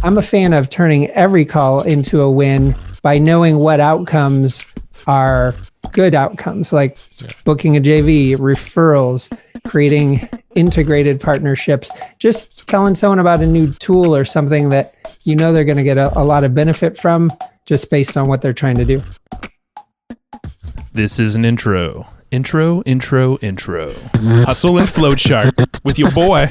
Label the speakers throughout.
Speaker 1: I'm a fan of turning every call into a win by knowing what outcomes are good outcomes, like booking a JV, referrals, creating integrated partnerships, just telling someone about a new tool or something that you know they're going to get a lot of benefit from just based on what they're trying to do.
Speaker 2: This is an intro. Intro.
Speaker 3: Hustle and Flowchart with your boy,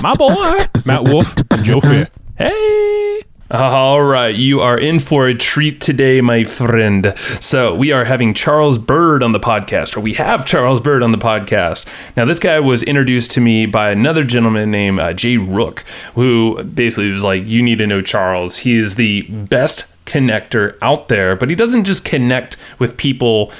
Speaker 3: my boy, Matt Wolf and Joe Fair.
Speaker 2: Hey! All right, you are in for a treat today, my friend. So we are having Charles Byrd on the podcast, or we have Charles Byrd on the podcast. Now, this guy was introduced to me by another gentleman named Jay Rook, who basically was like, you need to know Charles. He is the best connector out there, but he doesn't just connect with people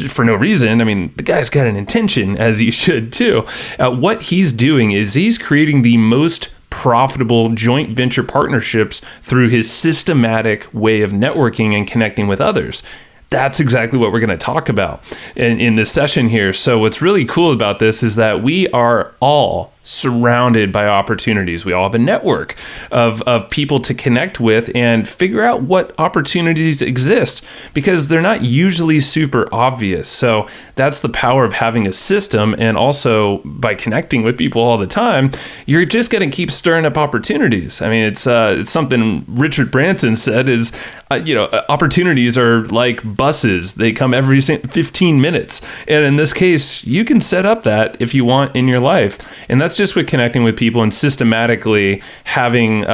Speaker 2: for no reason. I mean, the guy's got an intention, as he should too. What he's doing is he's creating the most profitable joint venture partnerships through his systematic way of networking and connecting with others. That's exactly what we're going to talk about in this session here. So what's really cool about this is that we are all surrounded by opportunities. We all have a network of people to connect with and figure out what opportunities exist, because they're not usually super obvious. So that's the power of having a system. And also by connecting with people all the time, you're just going to keep stirring up opportunities. I mean, it's something Richard Branson said is, opportunities are like buses. They come every 15 minutes. And in this case, you can set up that if you want in your life. And that's just with connecting with people and systematically having,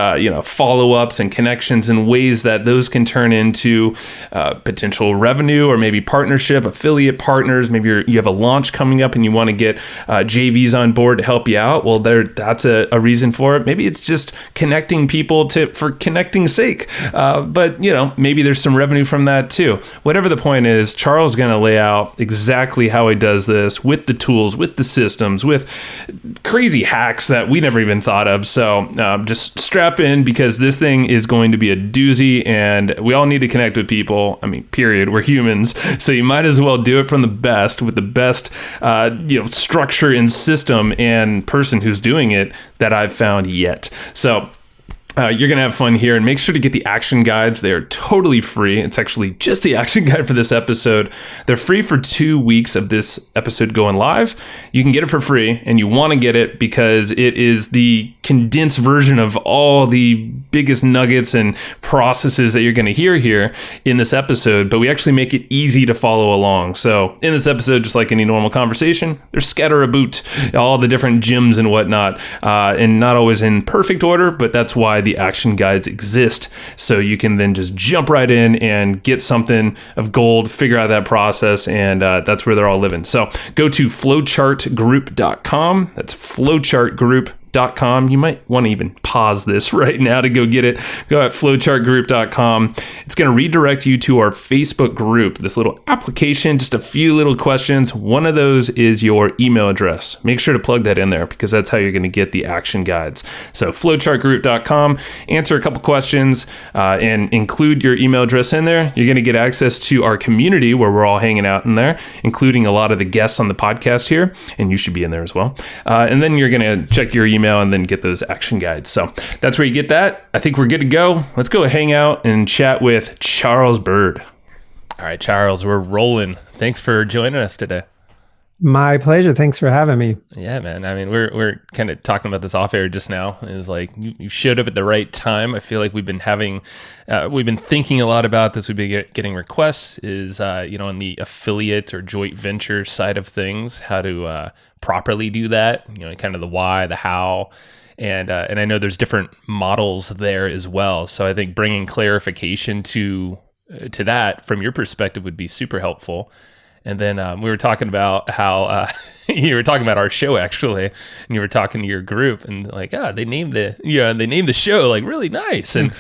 Speaker 2: follow-ups and connections in ways that those can turn into potential revenue, or maybe partnership, affiliate partners. Maybe you have a launch coming up and you want to get JVs on board to help you out. Well, that's a reason for it. Maybe it's just connecting people for connecting's sake. But maybe there's some revenue from that too. Whatever the point is, Charles is going to lay out exactly how he does this with the tools, with the systems, with crazy hacks that we never even thought of. So just strap in, because this thing is going to be a doozy, and we all need to connect with people. I mean, period. We're humans. So you might as well do it from the best, with the best, structure and system and person who's doing it that I've found yet. So you're going to have fun here, and make sure to get the action guides. They're totally free. It's actually just the action guide for this episode. They're free for 2 weeks of this episode going live. You can get it for free, and you want to get it because it is the condensed version of all the biggest nuggets and processes that you're going to hear here in this episode, but we actually make it easy to follow along. So in this episode, just like any normal conversation, there's scatter about all the different gems and whatnot, and not always in perfect order, but that's why the action guides exist. So you can then just jump right in and get something of gold, figure out that process, and that's where they're all living. So go to flowchartgroup.com. That's flowchartgroup.com. You might want to even pause this right now to go get it. Go at flowchartgroup.com. It's going to redirect you to our Facebook group, this little application, just a few little questions. One of those is your email address. Make sure to plug that in there, because that's how you're going to get the action guides. So flowchartgroup.com, answer a couple questions, and include your email address in there. You're going to get access to our community where we're all hanging out in there, including a lot of the guests on the podcast here, and you should be in there as well. And then you're going to check your email and then get those action guides. So that's where you get that. I think we're good to go. Let's go hang out and chat with Charles Byrd.
Speaker 3: All right, Charles, we're rolling. Thanks for joining us today.
Speaker 1: My pleasure. Thanks for having me.
Speaker 3: Yeah, man. I mean, we're kind of talking about this off air just now. It was like you showed up at the right time. I feel like we've been thinking a lot about this. We've been getting requests is, on the affiliate or joint venture side of things, how to properly do that, kind of the why, the how. And I know there's different models there as well. So I think bringing clarification to that from your perspective would be super helpful. And then we were talking about how you were talking about our show actually, and you were talking to your group, and like, they named the show like really nice, and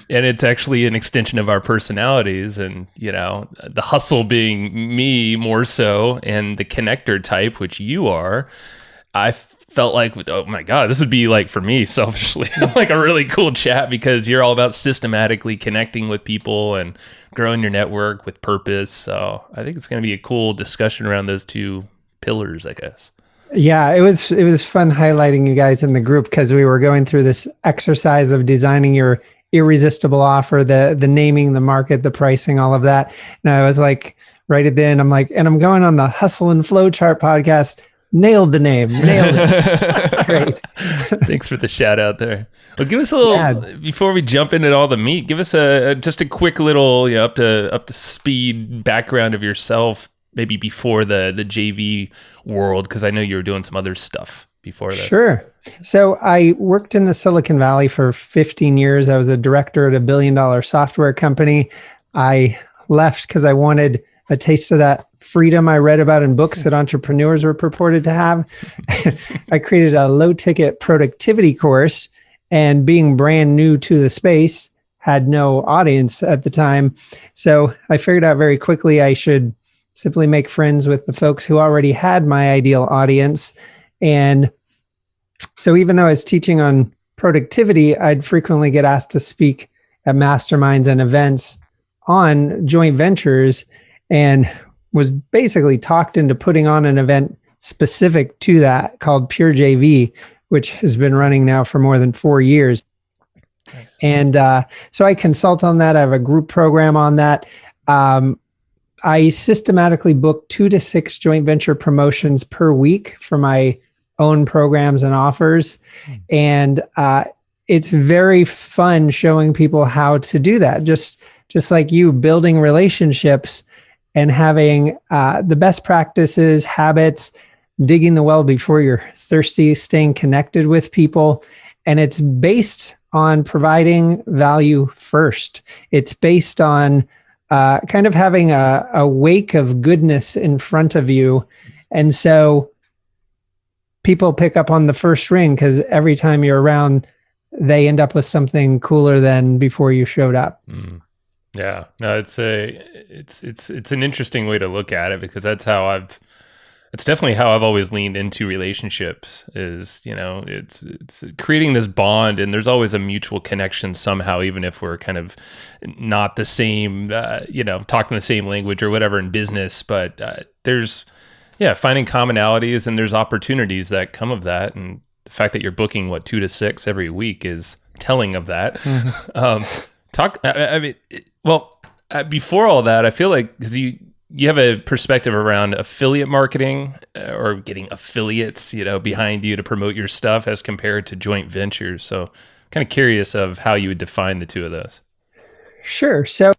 Speaker 3: it's actually an extension of our personalities, and the hustle being me more so, and the connector type, which you are. I felt like, oh my God, this would be like, for me selfishly, like a really cool chat, because you're all about systematically connecting with people and growing your network with purpose. So I think it's going to be a cool discussion around those two pillars, I guess.
Speaker 1: Yeah, it was fun highlighting you guys in the group because we were going through this exercise of designing your irresistible offer, the naming, the market, the pricing, all of that. And I was like, right at the end, I'm like, and I'm going on the Hustle and Flowchart podcast. Nailed the name. Nailed it. Great.
Speaker 3: Thanks for the shout out there. Well, give us a little before we jump into all the meat. Give us just a quick little up to speed background of yourself, maybe before the JV world, because I know you were doing some other stuff before that.
Speaker 1: Sure. So I worked in the Silicon Valley for 15 years. I was a director at $1 billion software company. I left because I wanted a taste of that freedom I read about in books that entrepreneurs were purported to have. I created a low ticket productivity course, and being brand new to the space, had no audience at the time. So I figured out very quickly I should simply make friends with the folks who already had my ideal audience. And so even though I was teaching on productivity, I'd frequently get asked to speak at masterminds and events on joint ventures, and was basically talked into putting on an event specific to that called Pure JV, which has been running now for more than 4 years. Nice. And so I consult on that. I have a group program on that. I systematically book 2 to 6 joint venture promotions per week for my own programs and offers. And it's very fun showing people how to do that. Just like you, building relationships and having the best practices, habits, digging the well before you're thirsty, staying connected with people. And it's based on providing value first. It's based on kind of having a wake of goodness in front of you. And so people pick up on the first ring because every time you're around, they end up with something cooler than before you showed up.
Speaker 3: Mm. Yeah, no, it's an interesting way to look at it, because it's definitely how I've always leaned into relationships is, it's creating this bond, and there's always a mutual connection somehow, even if we're kind of not the same, talking the same language or whatever in business, but there's finding commonalities, and there's opportunities that come of that. And the fact that you're booking 2 to 6 every week is telling of that. Before all that, I feel like, because you have a perspective around affiliate marketing or getting affiliates, behind you to promote your stuff as compared to joint ventures. So kind of curious of how you would define the two of those.
Speaker 1: Sure. So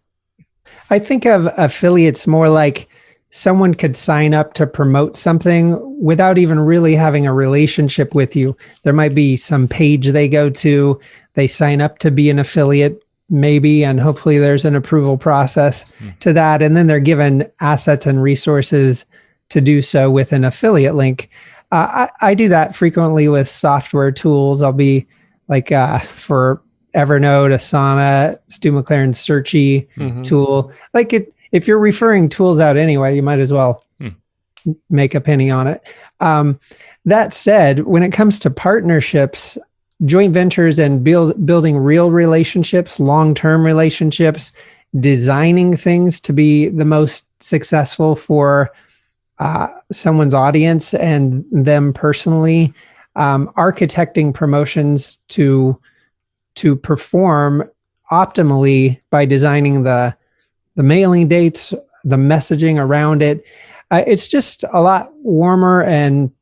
Speaker 1: I think of affiliates more like someone could sign up to promote something without even really having a relationship with you. There might be some page they go to, they sign up to be an affiliate, maybe, and hopefully there's an approval process to that. And then they're given assets and resources to do so with an affiliate link. I do that frequently with software tools. I'll be like, for Evernote, Asana, Stu McLaren's Searchy tool. Like if you're referring tools out anyway, you might as well make a penny on it. That said, when it comes to partnerships, joint ventures and building real relationships, long-term relationships, designing things to be the most successful for someone's audience and them personally, architecting promotions to perform optimally by designing the mailing dates, the messaging around it. It's just a lot warmer and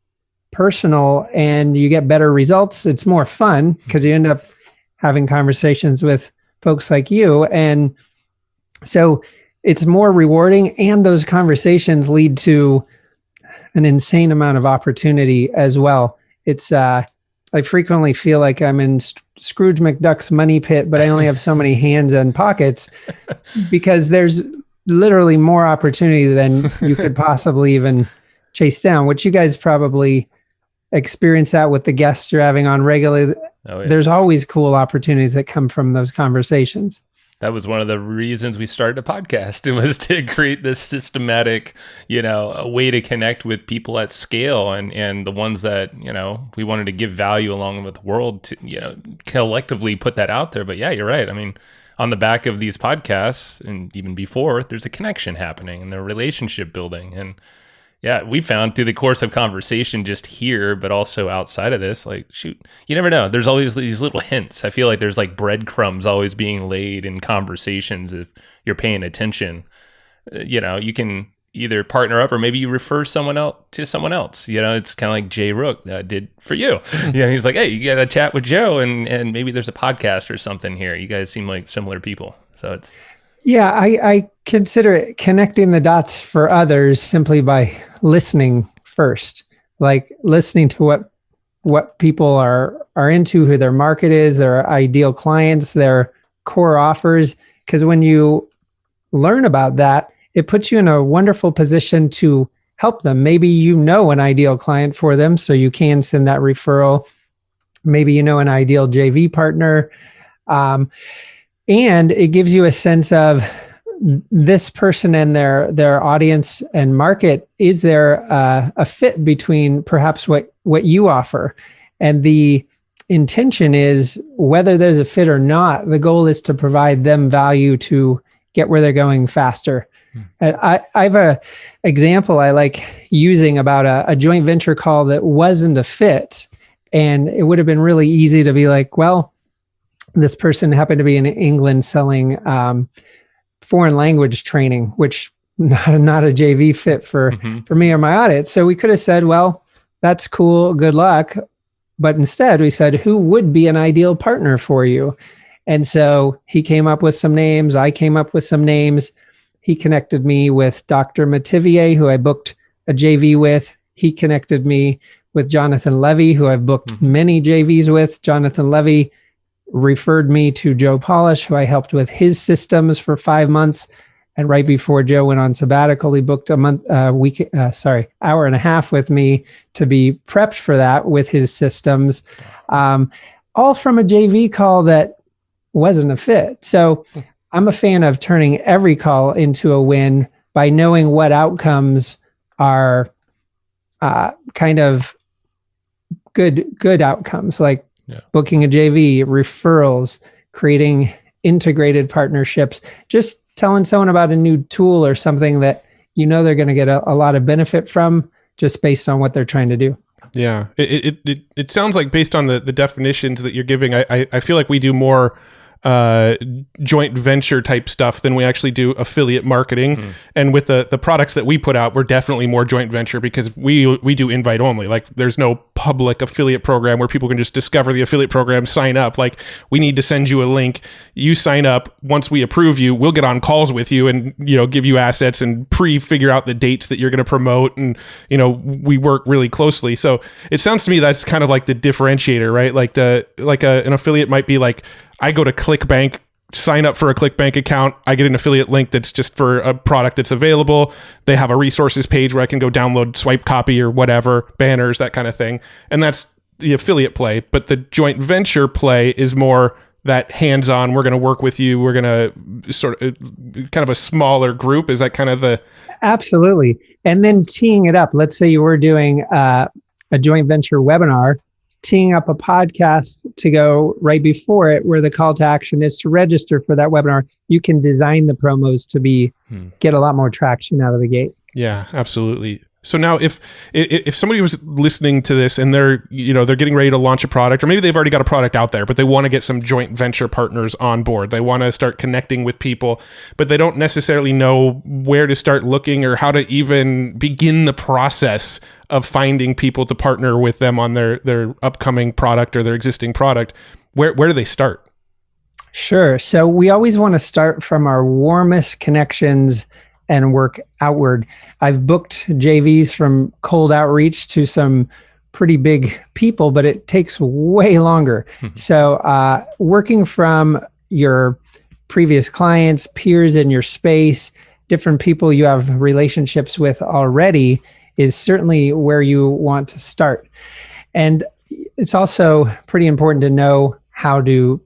Speaker 1: personal, and you get better results. It's more fun because you end up having conversations with folks like you. And so it's more rewarding, and those conversations lead to an insane amount of opportunity as well. It's, I frequently feel like I'm in Scrooge McDuck's money pit, but I only have so many hands and pockets because there's literally more opportunity than you could possibly even chase down, which you guys probably experience that with the guests you're having on regularly. Oh, yeah. There's always cool opportunities that come from those conversations.
Speaker 3: That was one of the reasons we started a podcast. It was to create this systematic, a way to connect with people at scale, and the ones that, we wanted to give value along with the world to, collectively put that out there. But yeah, you're right. I mean, on the back of these podcasts and even before, there's a connection happening and the relationship building. And Yeah, we found through the course of conversation just here, but also outside of this, like, shoot, you never know. There's always these little hints. I feel like there's like breadcrumbs always being laid in conversations if you're paying attention. You can either partner up or maybe you refer someone else to someone else. It's kind of like Jay Rook did for you. He's like, hey, you got to chat with Joe and maybe there's a podcast or something here. You guys seem like similar people. So it's...
Speaker 1: Yeah, I consider it connecting the dots for others simply by listening first, like listening to what people are into, who their market is, their ideal clients, their core offers. Because when you learn about that, it puts you in a wonderful position to help them. Maybe you know an ideal client for them, so you can send that referral. Maybe you know an ideal JV partner. And it gives you a sense of this person and their audience and market. Is there a fit between perhaps what you offer? And the intention is, whether there's a fit or not, the goal is to provide them value to get where they're going faster. And I have a example I like using about a joint venture call that wasn't a fit. And it would have been really easy to be like, well, this person happened to be in England selling foreign language training, which not a JV fit for me or my audience. So we could have said, well, that's cool, good luck. But instead we said, who would be an ideal partner for you? And so he came up with some names. I came up with some names. He connected me with Dr. Mativier, who I booked a JV with. He connected me with Jonathan Levy, who I've booked many JVs with. Jonathan Levy referred me to Joe Polish, who I helped with his systems for 5 months. And right before Joe went on sabbatical, he booked hour and a half with me to be prepped for that with his systems, all from a JV call that wasn't a fit. So I'm a fan of turning every call into a win by knowing what outcomes are kind of good outcomes, like booking a JV, referrals, creating integrated partnerships, just telling someone about a new tool or something that they're going to get a lot of benefit from just based on what they're trying to do.
Speaker 4: Yeah. It sounds like, based on the definitions that you're giving, I feel like we do more joint venture type stuff than we actually do affiliate marketing. And with the products that we put out, we're definitely more joint venture, because we do invite only. Like, there's no public affiliate program where people can just discover the affiliate program, sign up. Like, we need to send you a link, you sign up. Once we approve you, we'll get on calls with you and give you assets and figure out the dates that you're going to promote, and we work really closely. So it sounds to me that's kind of like the differentiator, right? Like an affiliate might be like, I go to ClickBank, sign up for a ClickBank account. I get an affiliate link that's just for a product that's available. They have a resources page where I can go download swipe copy or whatever, banners, that kind of thing. And that's the affiliate play. But the joint venture play is more that hands-on, we're going to work with you. We're going to sort of kind of a smaller group. Is that kind of the...
Speaker 1: Absolutely. And then teeing it up. Let's say you were doing a joint venture webinar, teeing up a podcast to go right before it, where the call to action is to register for that webinar. You can design the promos to get a lot more traction out of the gate.
Speaker 4: Yeah, absolutely. So now if somebody was listening to this and they're getting ready to launch a product, or maybe they've already got a product out there, but they want to get some joint venture partners on board. They want to start connecting with people, but they don't necessarily know where to start looking or how to even begin the process of finding people to partner with them on their upcoming product or their existing product. Where do they start?
Speaker 1: Sure. So we always want to start from our warmest connections and work outward. I've booked JVs from cold outreach to some pretty big people, but it takes way longer. So working from your previous clients, peers in your space, different people you have relationships with already is certainly where you want to start. And it's also pretty important to know how to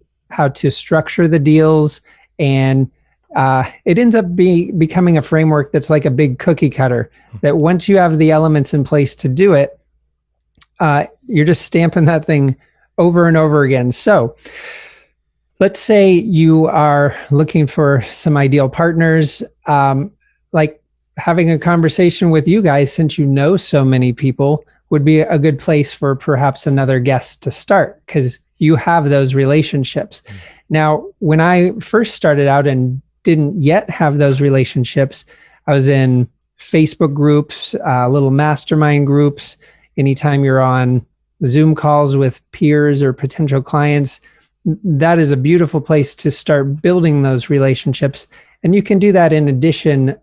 Speaker 1: structure the deals, and it ends up becoming a framework that's like a big cookie cutter, that once you have the elements in place to do it, you're just stamping that thing over and over again. So let's say you are looking for some ideal partners. Like having a conversation with you guys, since you know so many people, would be a good place for perhaps another guest to start, because you have those relationships. Now, when I first started out and didn't yet have those relationships, I was in Facebook groups, little mastermind groups. Anytime you're on Zoom calls with peers or potential clients, that is a beautiful place to start building those relationships. And you can do that in addition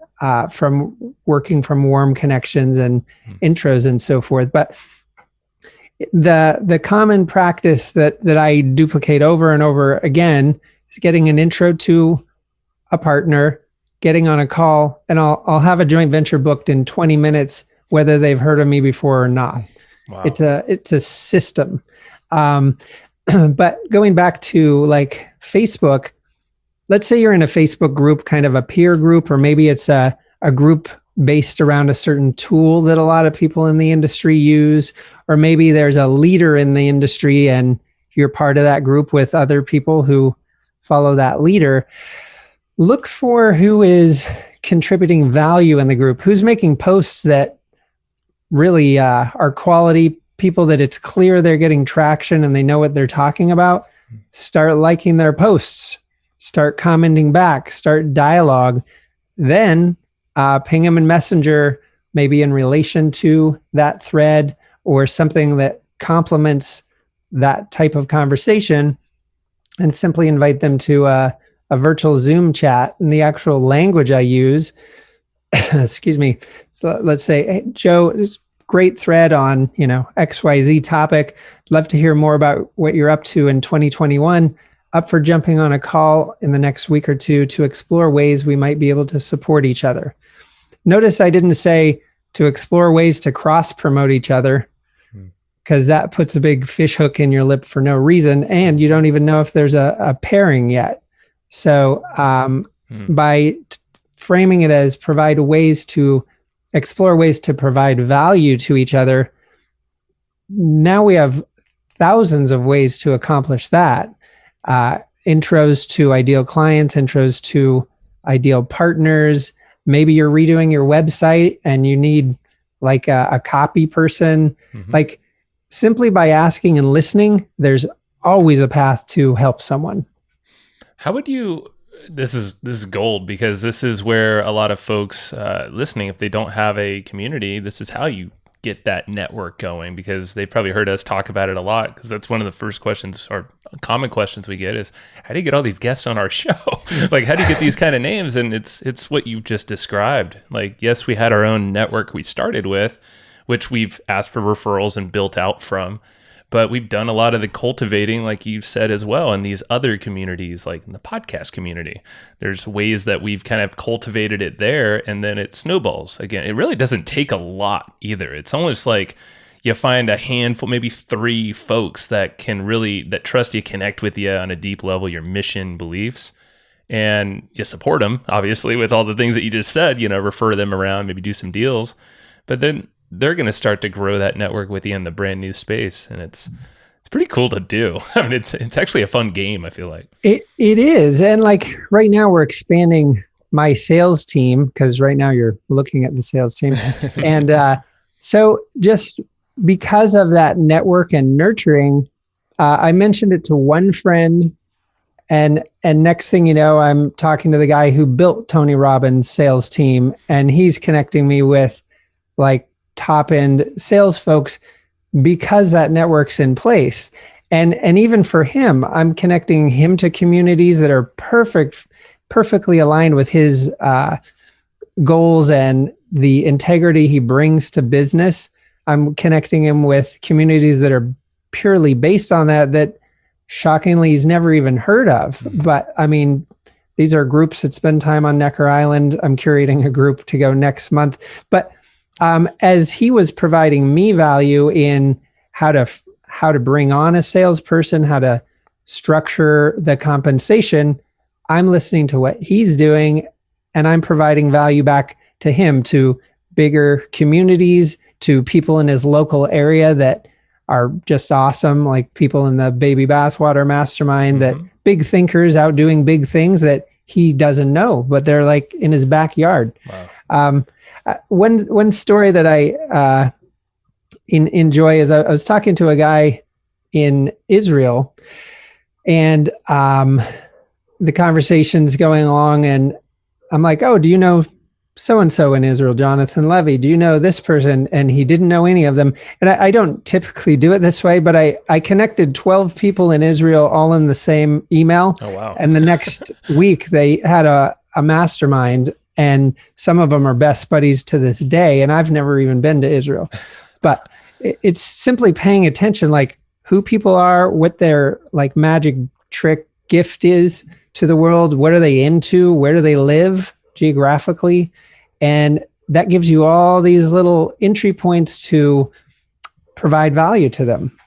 Speaker 1: from working from warm connections and intros and so forth. But the common practice that I duplicate over and over again is getting an intro to a partner, getting on a call, and I'll have a joint venture booked in 20 minutes, whether they've heard of me before or not. Wow. It's a system. But going back to like Facebook, let's say you're in a Facebook group, kind of a peer group, or maybe it's a group based around a certain tool that a lot of people in the industry use, or maybe there's a leader in the industry and you're part of that group with other people who follow that leader. Look for who is contributing value in the group, who's making posts that really are quality, people that it's clear they're getting traction and they know what they're talking about. Start liking their posts, start commenting back, start dialogue, then ping them in Messenger, maybe in relation to that thread or something that complements that type of conversation, and simply invite them to a virtual Zoom chat. And the actual language I use, excuse me. So let's say, hey, Joe, this great thread on, XYZ topic. Love to hear more about what you're up to in 2021. Up for jumping on a call in the next week or two to explore ways we might be able to support each other. Notice I didn't say to explore ways to cross promote each other, because that puts a big fish hook in your lip for no reason. And you don't even know if there's a pairing yet. So by framing it as explore ways to provide value to each other, now we have thousands of ways to accomplish that. Intros to ideal clients, intros to ideal partners. Maybe you're redoing your website and you need like a copy person. Like, simply by asking and listening, there's always a path to help someone.
Speaker 3: How would you, this is gold, because this is where a lot of folks listening, if they don't have a community, this is how you get that network going, because they've probably heard us talk about it a lot, because that's one of the first questions or common questions we get is, how do you get all these guests on our show? Like, how do you get these kind of names? And it's what you just described. Like, yes, we had our own network we started with, which we've asked for referrals and built out from. But we've done a lot of the cultivating, like you've said as well, in these other communities, like in the podcast community. There's ways that we've kind of cultivated it there, and then it snowballs. Again, it really doesn't take a lot either. It's almost like you find a handful, maybe 3 folks that trust you, connect with you on a deep level, your mission, beliefs, and you support them, obviously, with all the things that you just said, refer them around, maybe do some deals. But then they're going to start to grow that network with you in the brand new space. And it's pretty cool to do. I mean, it's actually a fun game, I feel like.
Speaker 1: It is. And like right now we're expanding my sales team, because right now you're looking at the sales team. And so just because of that network and nurturing, I mentioned it to one friend, and next thing you know, I'm talking to the guy who built Tony Robbins' sales team, and he's connecting me with like top end sales folks, because that network's in place. And even for him, I'm connecting him to communities that are perfectly aligned with his goals and the integrity he brings to business. I'm connecting him with communities that are purely based on that shockingly he's never even heard of. But I mean, these are groups that spend time on Necker Island. I'm curating a group to go next month. But as he was providing me value in how to bring on a salesperson, how to structure the compensation, I'm listening to what he's doing, and I'm providing value back to him, to bigger communities, to people in his local area that are just awesome, like people in the baby bathwater mastermind, that big thinkers out doing big things that he doesn't know, but they're like in his backyard. Wow. One story that I enjoy is I was talking to a guy in Israel, and the conversation's going along, and I'm like, "Oh, do you know so-and-so in Israel, Jonathan Levy? Do you know this person?" And he didn't know any of them. And I don't typically do it this way, but I connected 12 people in Israel all in the same email.
Speaker 3: Oh, wow.
Speaker 1: And the next week they had a mastermind, and some of them are best buddies to this day. And I've never even been to Israel, but it's simply paying attention, like who people are, what their like magic trick gift is to the world. What are they into? Where do they live geographically? And that gives you all these little entry points to provide value to them.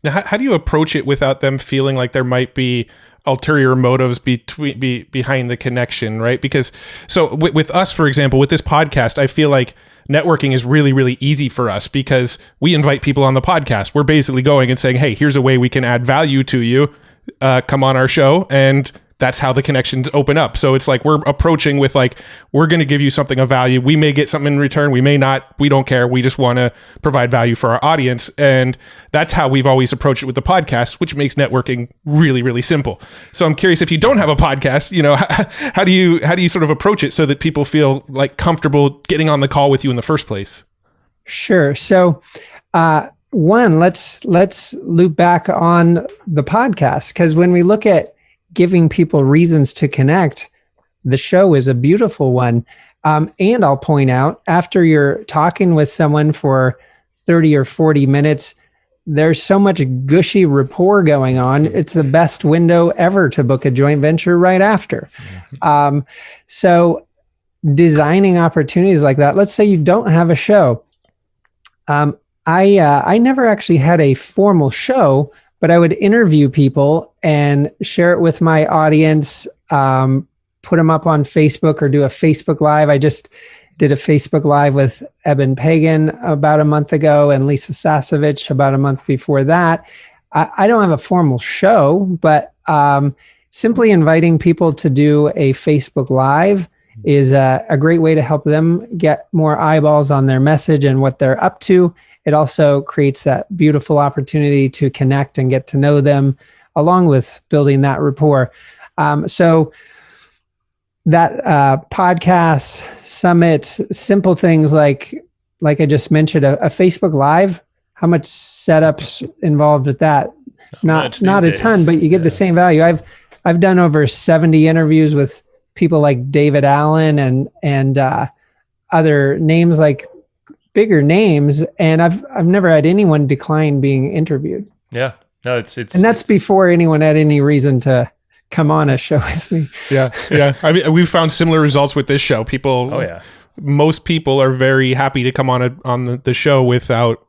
Speaker 4: Now, how do you approach it without them feeling like there might be ulterior motives behind the connection, right? Because so with us, for example, with this podcast, I feel like networking is really, really easy for us because we invite people on the podcast. We're basically going and saying, hey, here's a way we can add value to you. Come on our show. And that's how the connections open up. So it's like we're approaching with like, we're going to give you something of value. We may get something in return. We may not. We don't care. We just want to provide value for our audience. And that's how we've always approached it with the podcast, which makes networking really, really simple. So I'm curious, if you don't have a podcast, you know, how do you sort of approach it so that people feel like comfortable getting on the call with you in the first place?
Speaker 1: Sure. So, one, let's loop back on the podcast, because when we look at giving people reasons to connect, the show is a beautiful one. And I'll point out, after you're talking with someone for 30 or 40 minutes, there's so much gushy rapport going on. It's the best window ever to book a joint venture right after. So designing opportunities like that, let's say you don't have a show. I never actually had a formal show, but I would interview people and share it with my audience, put them up on Facebook or do a Facebook Live. I just did a Facebook Live with Eben Pagan about a month ago and Lisa Sasevich about a month before that. I don't have a formal show, but simply inviting people to do a Facebook Live is a great way to help them get more eyeballs on their message and what they're up to. It also creates that beautiful opportunity to connect and get to know them, along with building that rapport. So that podcast, summit, simple things like I just mentioned, a Facebook Live, how much setup's involved with that? Not a ton, but you get the same value. I've done over 70 interviews with people like David Allen and other names, like bigger names, and I've never had anyone decline being interviewed.
Speaker 3: Yeah. No, and
Speaker 1: that's before anyone had any reason to come on a show with me.
Speaker 4: Yeah. I mean, we've found similar results with this show. Most people are very happy to come on the show without,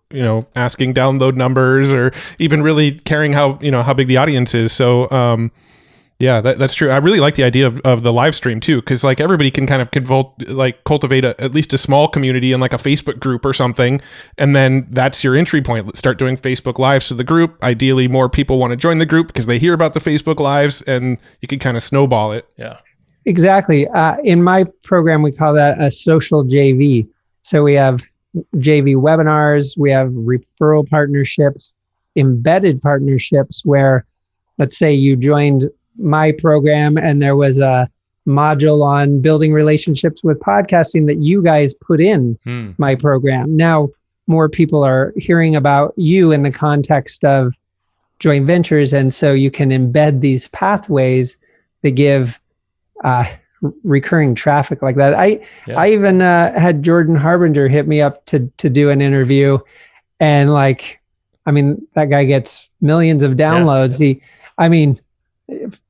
Speaker 4: asking download numbers or even really caring how big the audience is. So, yeah, that's true. I really like the idea of the live stream too, because like everybody can kind of cultivate at least a small community in like a Facebook group or something, and then that's your entry point. Let's start doing Facebook Lives to the group. Ideally, more people want to join the group because they hear about the Facebook Lives, and you can kind of snowball it.
Speaker 3: Yeah,
Speaker 1: exactly. In my program, we call that a social JV. So we have JV webinars, we have referral partnerships, embedded partnerships, where let's say you joined my program and there was a module on building relationships with podcasting that you guys put in my program. Now more people are hearing about you in the context of joint ventures, and so you can embed these pathways that give recurring traffic like that. I even had Jordan Harbinger hit me up to do an interview, and that guy gets millions of downloads. If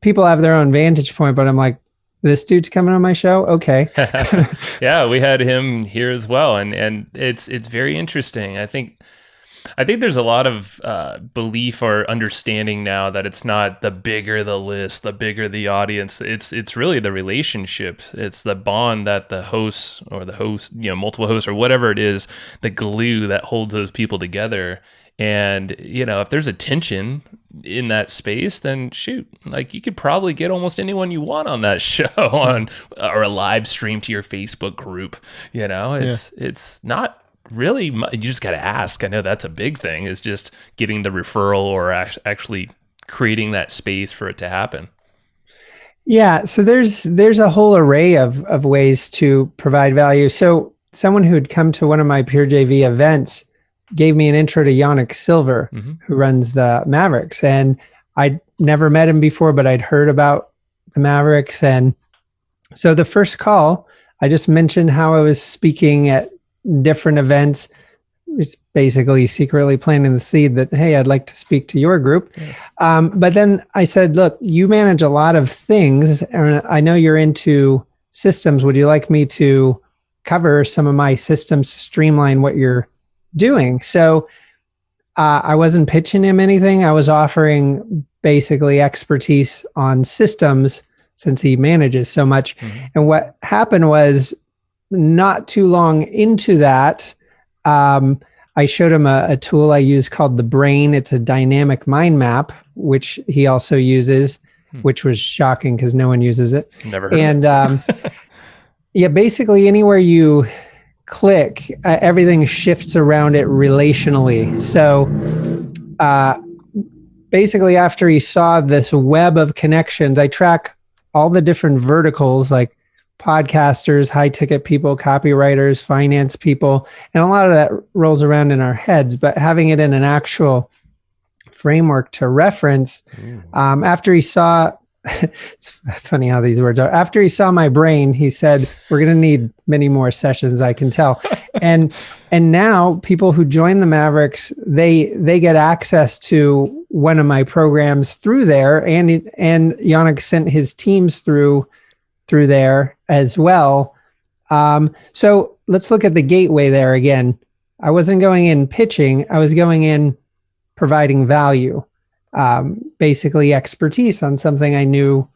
Speaker 1: people have their own vantage point, but I'm like, this dude's coming on my show? Okay.
Speaker 3: Yeah, we had him here as well. And it's very interesting. I think there's a lot of belief or understanding now that it's not the bigger the list, the bigger the audience. It's really the relationships. It's the bond that the host, multiple hosts or whatever it is, the glue that holds those people together. And, if there's a tension, in that space, then shoot, like you could probably get almost anyone you want on that show on or a live stream to your Facebook group. You know, it's not really you just got to ask. I know that's a big thing, is just getting the referral or actually creating that space for it to happen.
Speaker 1: Yeah, so there's a whole array of ways to provide value. So someone who had come to one of my Pure JV events gave me an intro to Yannick Silver, who runs the Mavericks. And I'd never met him before, but I'd heard about the Mavericks. And so the first call, I just mentioned how I was speaking at different events, just basically secretly planting the seed that, hey, I'd like to speak to your group. But then I said, look, you manage a lot of things, and I know you're into systems. Would you like me to cover some of my systems to streamline what you're doing? So I wasn't pitching him anything. I was offering basically expertise on systems since he manages so much. And what happened was, not too long into that, I showed him a tool I use called the Brain. It's a dynamic mind map, which he also uses, which was shocking because no one uses it.
Speaker 3: Never heard
Speaker 1: and
Speaker 3: of it.
Speaker 1: Yeah, basically anywhere you click, everything shifts around it relationally. So basically after he saw this web of connections, I track all the different verticals like podcasters, high ticket people, copywriters, finance people, and a lot of that rolls around in our heads, but having it in an actual framework to reference, after he saw, it's funny how these words are, after he saw my brain, he said, we're going to need many more sessions, I can tell. And now people who join the Mavericks, they get access to one of my programs through there, and Yannick sent his teams through there as well. So let's look at the gateway there again. I wasn't going in pitching. I was going in providing value, basically expertise on something I knew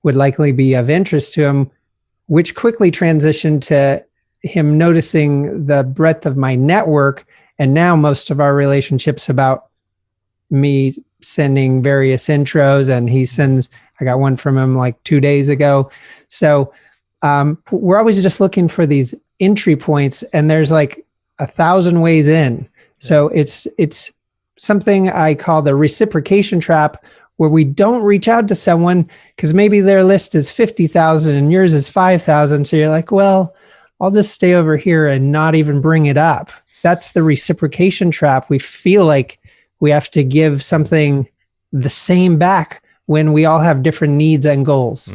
Speaker 1: would likely be of interest to him, which quickly transitioned to him noticing the breadth of my network. And now most of our relationships about me sending various intros, and I got one from him like 2 days ago. So we're always just looking for these entry points, and there's like 1,000 ways in. So it's something I call the reciprocation trap, where we don't reach out to someone because maybe their list is 50,000 and yours is 5,000. So you're like, well, I'll just stay over here and not even bring it up. That's the reciprocation trap. We feel like we have to give something the same back when we all have different needs and goals.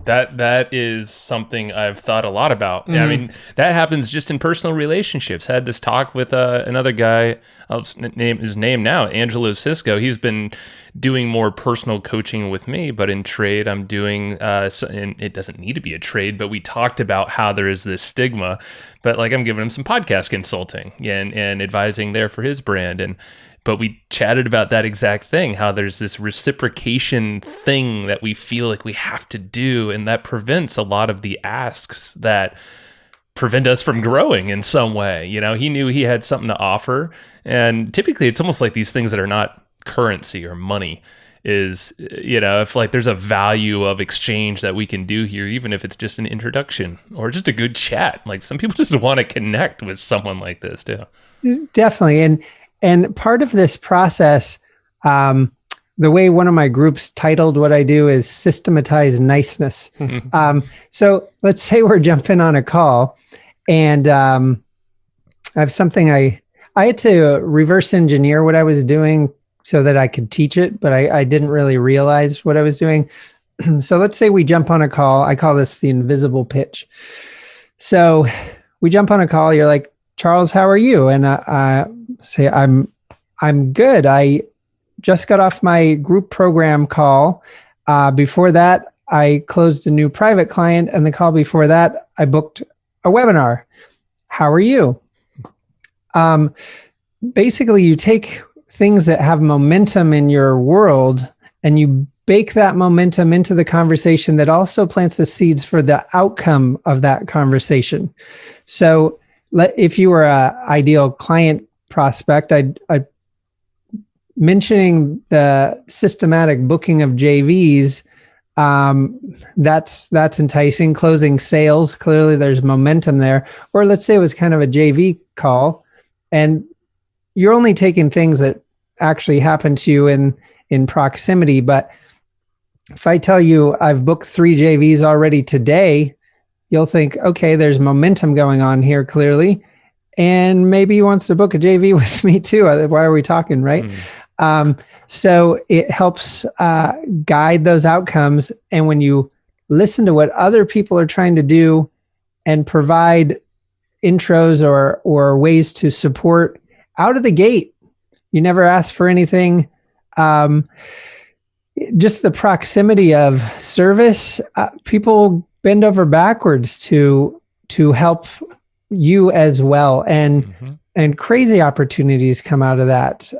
Speaker 3: That is something I've thought a lot about. I mean, that happens just in personal relationships. I had this talk with another guy. I'll name his name now, Angelo Cisco. He's been doing more personal coaching with me, but in trade, I'm doing, and it doesn't need to be a trade, but we talked about how there is this stigma, but like I'm giving him some podcast consulting and advising there for his brand. But we chatted about that exact thing, how there's this reciprocation thing that we feel like we have to do, and that prevents a lot of the asks that prevent us from growing in some way. You know, he knew he had something to offer, and typically it's almost like these things that are not currency or money is, you know, if like there's a value of exchange that we can do here, even if it's just an introduction or just a good chat. Like some people just want to connect with someone like this too.
Speaker 1: Definitely. And part of this process, the way one of my groups titled what I do is systematize niceness. So let's say we're jumping on a call, and I have something I had to reverse engineer what I was doing so that I could teach it, but I didn't really realize what I was doing. So let's say we jump on a call. I call this the invisible pitch. So we jump on a call. You're like, Charles, how are you? And I say, I'm good. I just got off my group program call. Before that, I closed a new private client, and the call before that, I booked a webinar. How are you? Basically, you take things that have momentum in your world, and you bake that momentum into the conversation that also plants the seeds for the outcome of that conversation. So if you were an ideal client prospect, I'd mentioning the systematic booking of JVs, that's enticing. Closing sales, clearly there's momentum there. Or let's say it was kind of a JV call, and you're only taking things that actually happen to you in proximity. But if I tell you I've booked 3 JVs already today, you'll think, okay, there's momentum going on here clearly. And maybe he wants to book a JV with me too. Why are we talking, right? So it helps guide those outcomes. And when you listen to what other people are trying to do and provide intros or ways to support out of the gate, you never ask for anything. Just the proximity of service, people bend over backwards to help you as well, and crazy opportunities come out of that.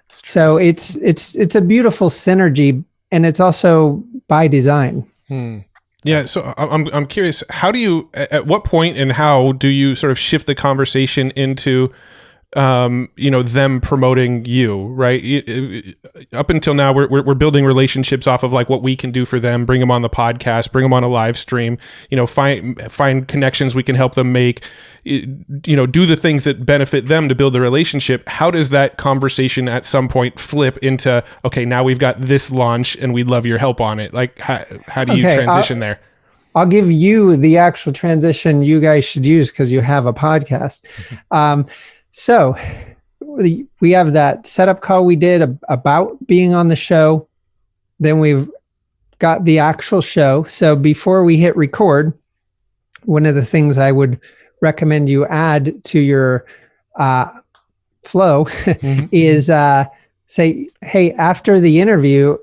Speaker 1: So it's a beautiful synergy, and it's also by design.
Speaker 4: Yeah. So I'm curious, how do you, at what point and how do you sort of shift the conversation into, them promoting you, right? Up until now, we're building relationships off of like what we can do for them, bring them on the podcast, bring them on a live stream, find connections we can help them make, do the things that benefit them to build the relationship. How does that conversation at some point flip into, okay, now we've got this launch and we'd love your help on it? Like, how do you transition there?
Speaker 1: I'll give you the actual transition you guys should use because you have a podcast. So we have that setup call we did about being on the show. Then we've got the actual show. So before we hit record, one of the things I would recommend you add to your flow is say, hey, after the interview,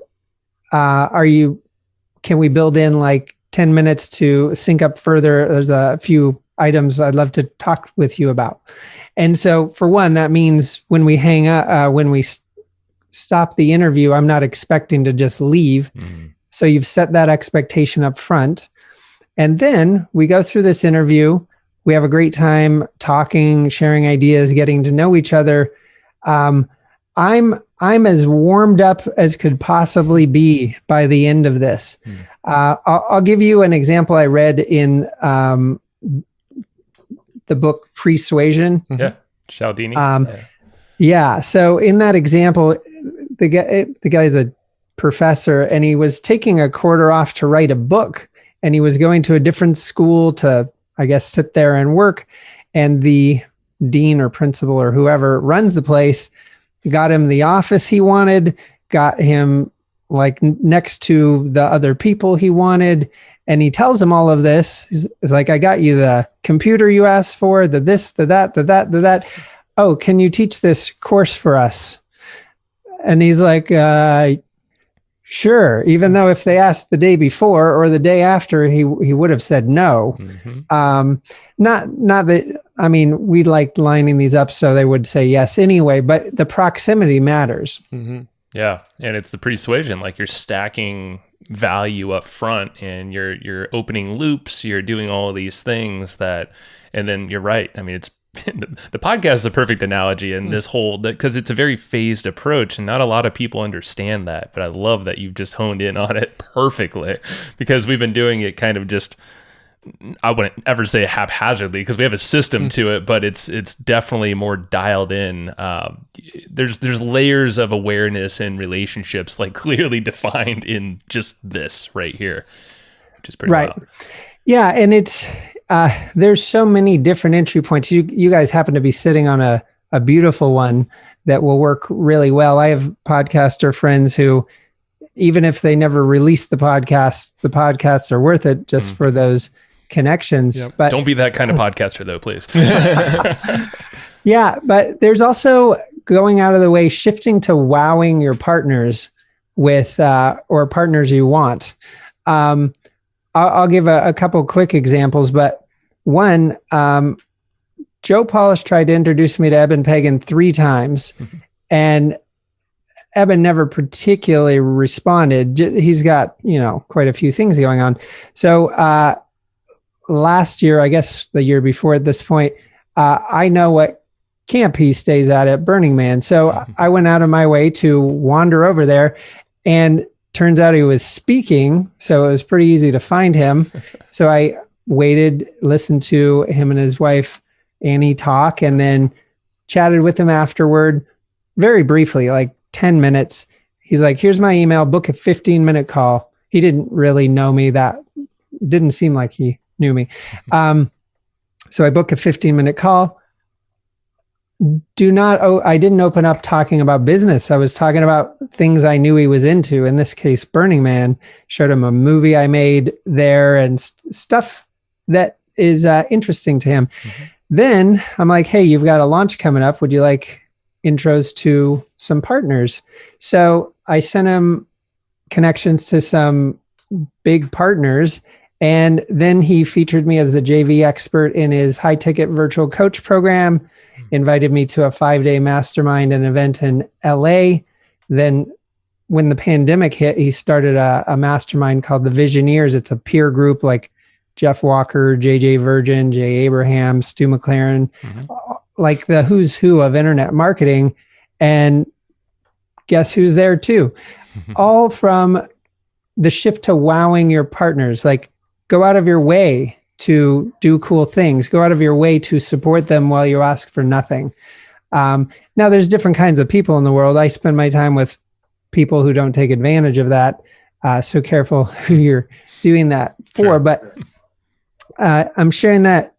Speaker 1: can we build in like 10 minutes to sync up further? There's a few items I'd love to talk with you about. And so for one, that means when we hang up, when we stop the interview, I'm not expecting to just leave. So you've set that expectation up front. And then we go through this interview. We have a great time talking, sharing ideas, getting to know each other. I'm as warmed up as could possibly be by the end of this. I'll give you an example I read in the book Persuasion.
Speaker 3: Yeah, Cialdini.
Speaker 1: Yeah. So in that example, the guy's a professor, and he was taking a quarter off to write a book, and he was going to a different school to, I guess, sit there and work. And the dean or principal or whoever runs the place got him the office he wanted, got him like next to the other people he wanted. And he tells him all of this. He's like, I got you the computer you asked for, the this, the that, the that, the that. Oh, can you teach this course for us? And he's like, sure. Even though if they asked the day before or the day after, he would have said no. Not that, I mean, we liked lining these up so they would say yes anyway, but the proximity matters.
Speaker 3: Yeah. And it's the persuasion, like you're stacking value up front and you're opening loops, you're doing all of these things and then you're right. I mean, it's the podcast is a perfect analogy in this whole, because it's a very phased approach and not a lot of people understand that, but I love that you've just honed in on it perfectly, because we've been doing it kind of just, I wouldn't ever say haphazardly because we have a system to it, but it's definitely more dialed in. There's layers of awareness and relationships like clearly defined in just this right here, which is pretty wild.
Speaker 1: Yeah, and it's there's so many different entry points. You guys happen to be sitting on a beautiful one that will work really well. I have podcaster friends who, even if they never release the podcasts are worth it just for those connections.
Speaker 4: Yep.
Speaker 1: But
Speaker 3: don't be that kind of podcaster though, please.
Speaker 1: Yeah, but there's also going out of the way, shifting to wowing your partners with or partners you want. I'll give a couple quick examples, but one, Joe Polish tried to introduce me to Eben Pagan 3 times, and Eben never particularly responded. He's got, quite a few things going on. So last year, I guess the year before at this point, I know what camp he stays at Burning Man. So I went out of my way to wander over there, and turns out he was speaking. So it was pretty easy to find him. So I waited, listened to him and his wife, Annie, talk, and then chatted with him afterward, very briefly, like 10 minutes. He's like, here's my email, book a 15-minute call. He didn't really know me. That didn't seem like he knew me. So I booked a 15-minute call. I didn't open up talking about business. I was talking about things I knew he was into. In this case, Burning Man. Showed him a movie I made there and stuff that is interesting to him. Then I'm like, hey, you've got a launch coming up. Would you like intros to some partners? So I sent him connections to some big partners. And then he featured me as the JV expert in his high ticket virtual coach program, invited me to a 5-day mastermind and event in LA. Then when the pandemic hit, he started a mastermind called the Visioneers. It's a peer group like Jeff Walker, JJ Virgin, Jay Abraham, Stu McLaren, like the who's who of internet marketing. And guess who's there too? All from the shift to wowing your partners. Like, go out of your way to do cool things. Go out of your way to support them while you ask for nothing. Now, there's different kinds of people in the world. I spend my time with people who don't take advantage of that. So careful who you're doing that for. Sure. But I'm sharing that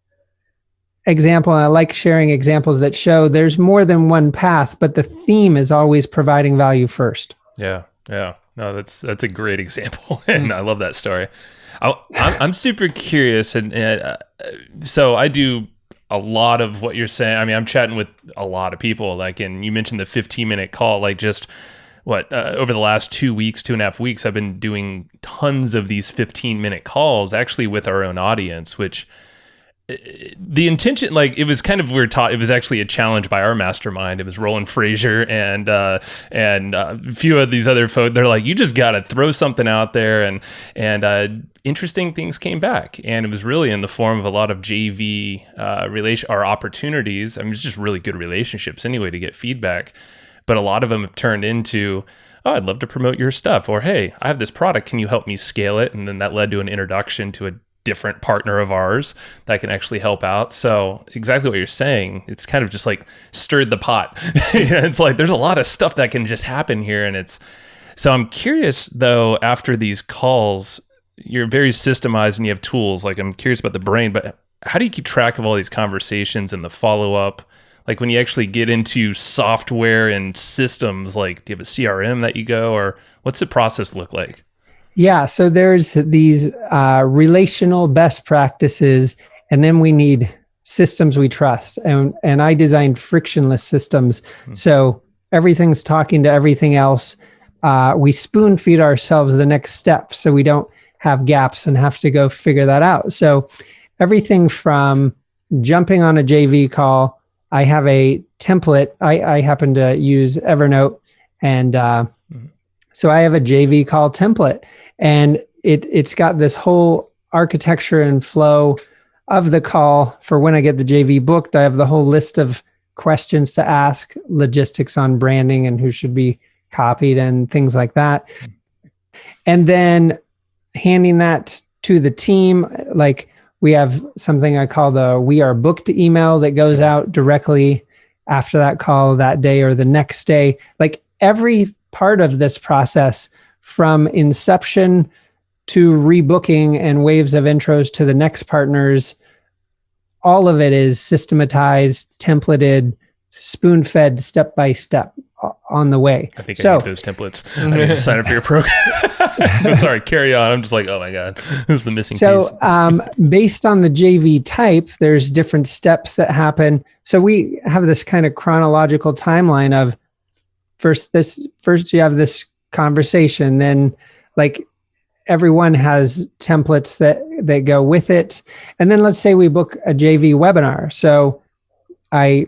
Speaker 1: example, and I like sharing examples that show there's more than one path, but the theme is always providing value first.
Speaker 3: Yeah. No, that's a great example, and I love that story. I'm super curious, and so I do a lot of what you're saying. I mean, I'm chatting with a lot of people, like, and you mentioned the 15-minute call, like just over the last 2.5 weeks, I've been doing tons of these 15-minute calls, actually with our own audience, which the intention, like, it was kind of, it was actually a challenge by our mastermind. It was Roland Frazier and a few of these other folks. They're like, you just got to throw something out there, and interesting things came back. And it was really in the form of a lot of JV or opportunities. I mean, it's just really good relationships anyway to get feedback. But a lot of them have turned into, oh, I'd love to promote your stuff, or hey, I have this product, can you help me scale it? And then that led to an introduction to a different partner of ours that can actually help out. So exactly what you're saying, it's kind of just like stirred the pot. It's like there's a lot of stuff that can just happen here. And so I'm curious though, after these calls, you're very systemized and you have tools. Like, I'm curious about the brain, but how do you keep track of all these conversations and the follow-up? Like, when you actually get into software and systems, like, do you have a CRM that you go, or what's the process look like?
Speaker 1: Yeah, so there's these relational best practices, and then we need systems we trust. And I designed frictionless systems. So everything's talking to everything else. We spoon feed ourselves the next step so we don't have gaps and have to go figure that out. So everything from jumping on a JV call, I have a template. I happen to use Evernote, and so I have a JV call template, and it's got this whole architecture and flow of the call for when I get the JV booked. I have the whole list of questions to ask, logistics on branding and who should be copied and things like that. And then handing that to the team, like, we have something I call the "We Are Booked" email that goes out directly after that call that day or the next day. Like, every part of this process, from inception to rebooking and waves of intros to the next partners, all of it is systematized, templated, spoon-fed step by step on the way.
Speaker 3: I think I need those templates. I need to sign up for your program. But sorry, carry on. I'm just like, oh my God, this is the missing piece.
Speaker 1: So based on the JV type, there's different steps that happen. So we have this kind of chronological timeline of first you have this conversation, then like everyone has templates that go with it. And then let's say we book a JV webinar. So I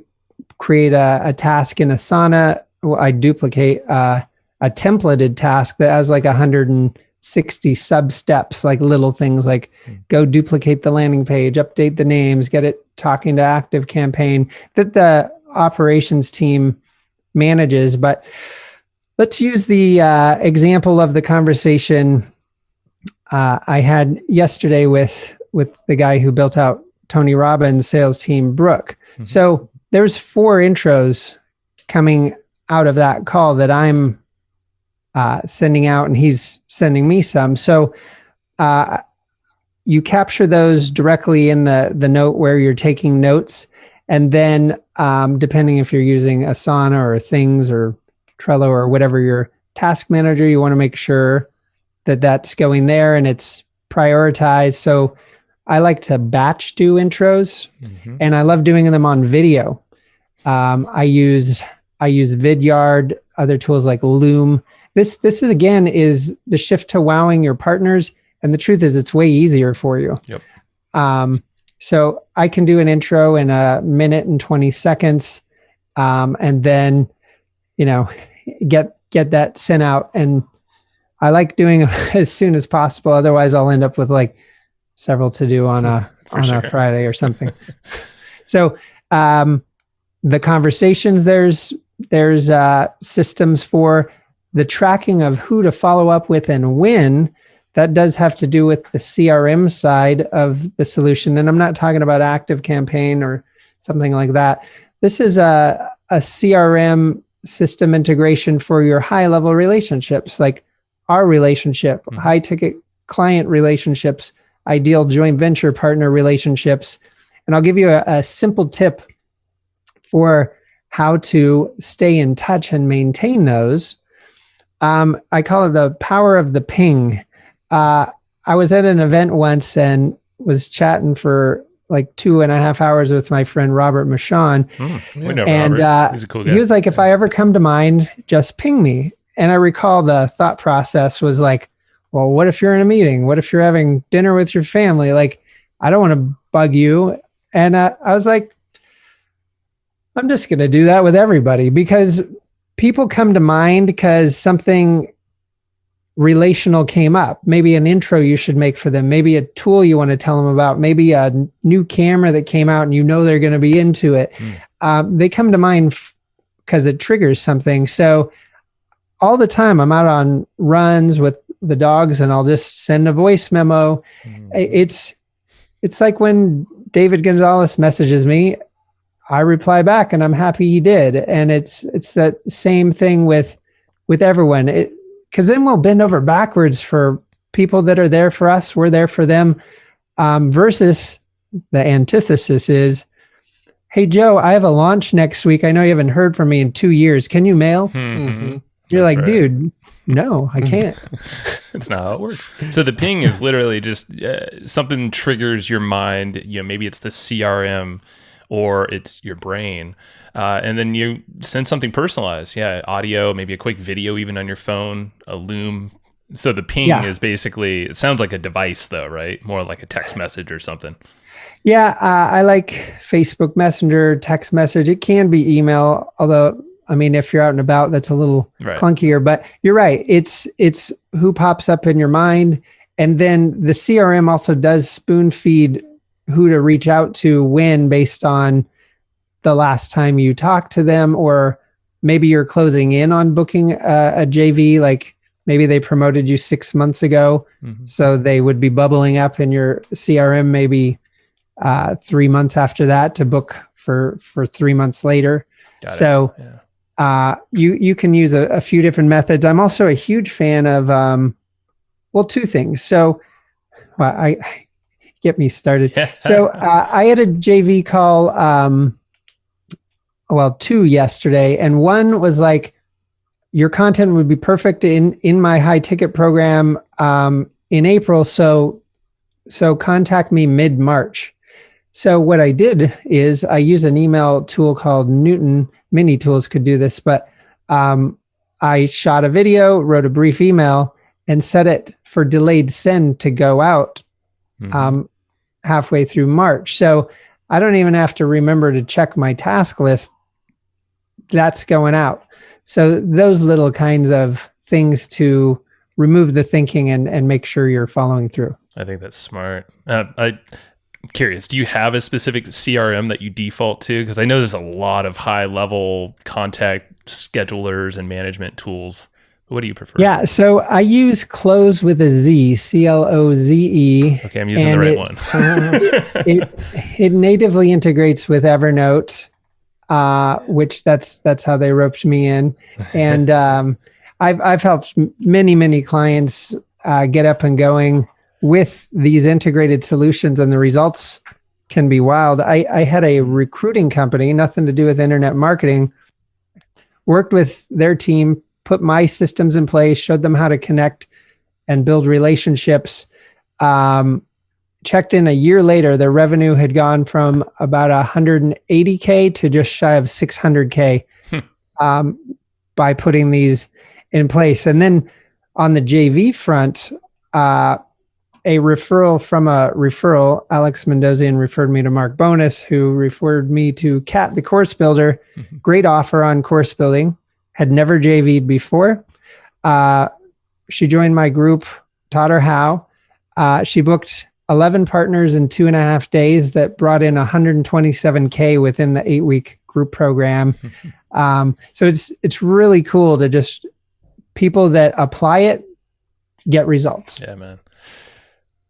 Speaker 1: create a task in Asana. I duplicate a templated task that has like 160 sub steps, like little things like go duplicate the landing page, update the names, get it talking to Active Campaign, that the operations team manages. But let's use the example of the conversation I had yesterday with the guy who built out Tony Robbins' sales team, Brooke. Mm-hmm. So there's 4 intros coming out of that call that I'm sending out, and he's sending me some. So you capture those directly in the note where you're taking notes. And then depending if you're using Asana or Things or Trello or whatever your task manager, you want to make sure that that's going there and it's prioritized. So I like to batch do intros, and I love doing them on video. I use Vidyard, other tools like Loom. This is again is the shift to wowing your partners, and the truth is it's way easier for you.
Speaker 3: Yep.
Speaker 1: So I can do an intro in 1 minute and 20 seconds, and then get that sent out. And I like doing it as soon as possible. Otherwise, I'll end up with like several to do on a Friday or something. So the conversations, there's systems for the tracking of who to follow up with and when. That does have to do with the CRM side of the solution. And I'm not talking about ActiveCampaign or something like that. This is a CRM system integration for your high-level relationships, like our relationship, high-ticket client relationships, ideal joint venture partner relationships. And I'll give you a simple tip for how to stay in touch and maintain those. I call it the power of the ping. I was at an event once and was chatting for like 2.5 hours with my friend Robert Michon.
Speaker 3: And he's a cool guy.
Speaker 1: He was like, if I ever come to mind, just ping me. And I recall the thought process was like, well, what if you're in a meeting? What if you're having dinner with your family? Like, I don't want to bug you. And I was like, I'm just going to do that with everybody, because people come to mind because something relational came up. Maybe an intro you should make for them. Maybe a tool you want to tell them about. Maybe a new camera that came out and they're going to be into it. They come to mind because it triggers something. So all the time I'm out on runs with the dogs and I'll just send a voice memo. It's like when David Gonzalez messages me, I reply back and I'm happy he did. And it's that same thing with everyone. Because then we'll bend over backwards for people that are there for us. We're there for them. Versus the antithesis is, hey, Joe, I have a launch next week. I know you haven't heard from me in 2 years. Can you mail? You're like, right. Dude, no, I can't.
Speaker 3: That's not how it works. So the ping is literally just something triggers your mind. Maybe it's the CRM or it's your brain. And then you send something personalized. Yeah, audio, maybe a quick video even on your phone, a Loom. So the ping is basically, it sounds like a device though, right? More like a text message or something.
Speaker 1: Yeah, I like Facebook Messenger, text message. It can be email, although, I mean, if you're out and about, that's a little clunkier. But you're right. It's who pops up in your mind. And then the CRM also does spoon feed who to reach out to when, based on the last time you talked to them, or maybe you're closing in on booking a JV, like maybe they promoted you 6 months ago. So they would be bubbling up in your CRM maybe 3 months after that to book for 3 months later. So you can use a few different methods. I'm also a huge fan of, 2 things. So I get me started. So I had a JV call, 2 yesterday, and one was like, your content would be perfect in my high ticket program in April. So contact me mid-March. So what I did is I use an email tool called Newton. Many tools could do this, but I shot a video, wrote a brief email, and set it for delayed send to go out halfway through March. So I don't even have to remember to check my task list. That's going out. So those little kinds of things to remove the thinking and make sure you're following through.
Speaker 3: I think that's smart. curious, do you have a specific CRM that you default to? Because I know there's a lot of high level contact schedulers and management tools. What do you prefer?
Speaker 1: Yeah, so I use Close with a Z, Cloze.
Speaker 3: Okay, I'm using the right one.
Speaker 1: It natively integrates with Evernote, which that's how they roped me in. And I've helped many clients get up and going with these integrated solutions, and the results can be wild. I had a recruiting company, nothing to do with internet marketing, worked with their team, put my systems in place, showed them how to connect and build relationships. Checked in a year later, their revenue had gone from about 180K to just shy of 600K by putting these in place. And then on the JV front, a referral from a referral, Alex Mendozian referred me to Mark Bonus, who referred me to Kat, the course builder. Great offer on course building. Had never JV'd before. She joined my group, taught her how. She booked 11 partners in 2.5 days that brought in 127K within the 8-week group program. So it's really cool to just people that apply it get results.
Speaker 3: Yeah, man.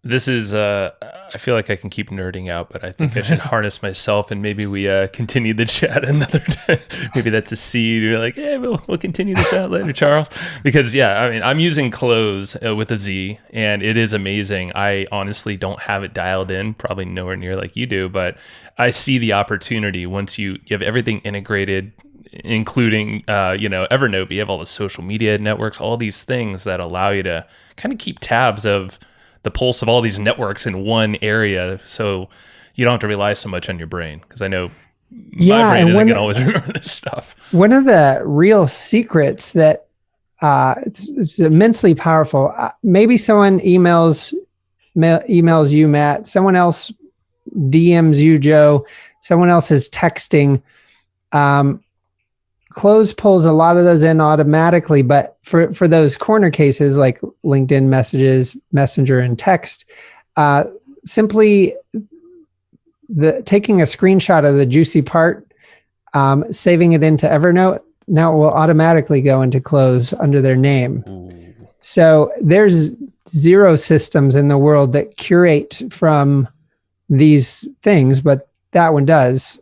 Speaker 3: This is, I feel like I can keep nerding out, but I think I should harness myself, and maybe we continue the chat another time. Maybe that's a seed. You're like, yeah, we'll continue this out later, Charles. Because, yeah, I mean, I'm using Close with a Z, and it is amazing. I honestly don't have it dialed in, probably nowhere near like you do, but I see the opportunity once you have everything integrated, including, Evernote. You have all the social media networks, all these things that allow you to kind of keep tabs of the pulse of all these networks in one area, so you don't have to rely so much on your brain. Because I know my brain isn't going to always remember this stuff.
Speaker 1: One of the real secrets that it's immensely powerful. Maybe someone emails you, Matt. Someone else DMs you, Joe. Someone else is texting. Close pulls a lot of those in automatically, but for those corner cases like LinkedIn messages, Messenger, and text, simply taking a screenshot of the juicy part, saving it into Evernote, now it will automatically go into Close under their name. Ooh. So there's zero systems in the world that curate from these things, but that one does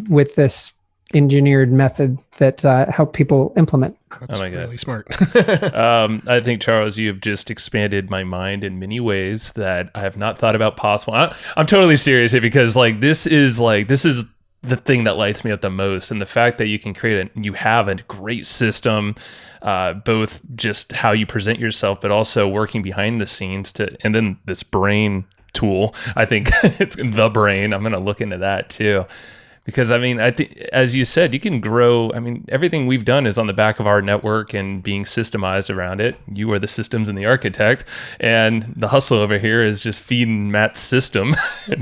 Speaker 1: with this engineered method that help people implement.
Speaker 4: That's really smart.
Speaker 3: I think, Charles, you have just expanded my mind in many ways that I have not thought about possible. I'm totally serious here, because this is the thing that lights me up the most, and the fact that you can you have a great system, both just how you present yourself, but also working behind the scenes and then this brain tool. I think it's the brain. I'm going to look into that too. Because, I mean, I think, as you said, you can grow. I mean, everything we've done is on the back of our network and being systemized around it. You are the systems and the architect, and the hustle over here is just feeding Matt's system. But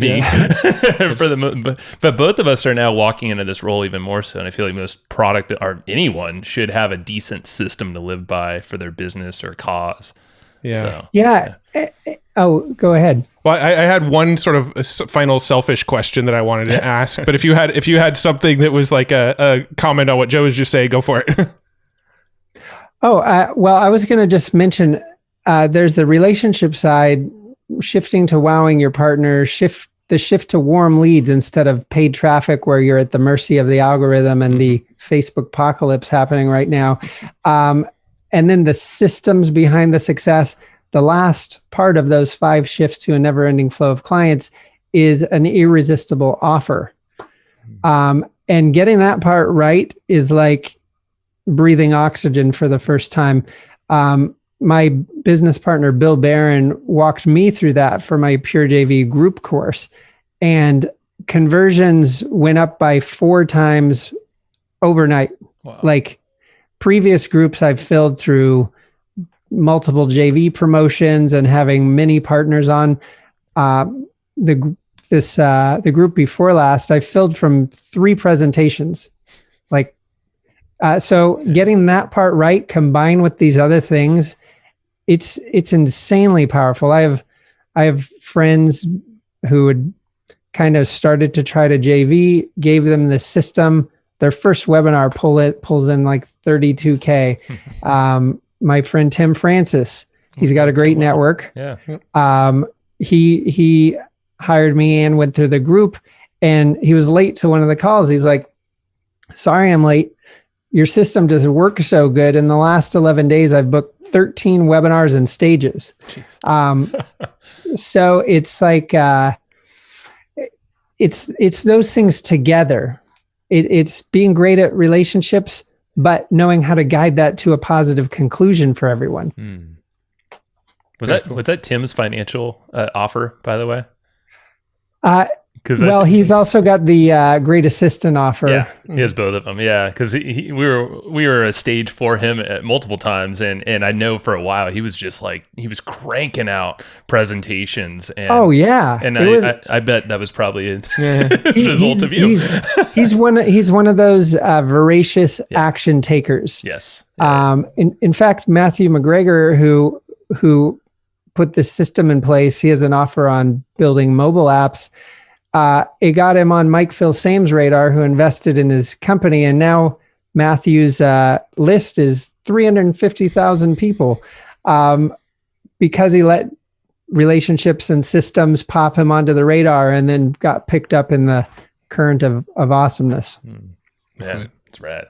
Speaker 3: both of us are now walking into this role even more so, and I feel like most product or anyone should have a decent system to live by for their business or cause.
Speaker 4: Yeah.
Speaker 1: Yeah. Oh, go ahead.
Speaker 4: Well, I had one sort of final selfish question that I wanted to ask, but if you had something that was like a comment on what Joe was just saying, go for it.
Speaker 1: Well, I was going to just mention there's the relationship side, shifting to wowing your partner, shift to warm leads instead of paid traffic where you're at the mercy of the algorithm and the Facebook apocalypse happening right now. And then the systems behind the success. The last part of those 5 shifts to a never-ending flow of clients is an irresistible offer. And getting that part right is like breathing oxygen for the first time. My business partner, Bill Barron, walked me through that for my Pure JV group course. And conversions went up by 4 times overnight. Wow. Like previous groups I've filled through multiple JV promotions and having many partners on. The group before last, I filled from 3 presentations. So getting that part right combined with these other things, it's insanely powerful. I have friends who would kind of started to try to JV, gave them the system. Their first webinar pulls in like 32K. My friend Tim Francis, he's got a great network.
Speaker 3: Yeah.
Speaker 1: He hired me and went through the group, and he was late to one of the calls. He's like, sorry, I'm late. Your system doesn't work so good. In the last 11 days, I've booked 13 webinars and stages. So it's like, it's those things together. It's being great at relationships, but knowing how to guide that to a positive conclusion for everyone.
Speaker 3: Was that Tim's financial offer, by the way?
Speaker 1: Well, he's also got the great assistant offer.
Speaker 3: Yeah, he has both of them. Yeah, because we were a stage for him at multiple times, and I know for a while he was just like he was cranking out presentations. And, and I bet that was probably a result of you.
Speaker 1: He's one of those voracious action takers.
Speaker 3: Yes.
Speaker 1: In fact, Matthew McGregor, who put this system in place, he has an offer on building mobile apps. It got him on Mike Phil-Same's radar, who invested in his company. And now Matthew's list is 350,000 people because he let relationships and systems pop him onto the radar and then got picked up in the current of awesomeness.
Speaker 3: Yeah, it's rad.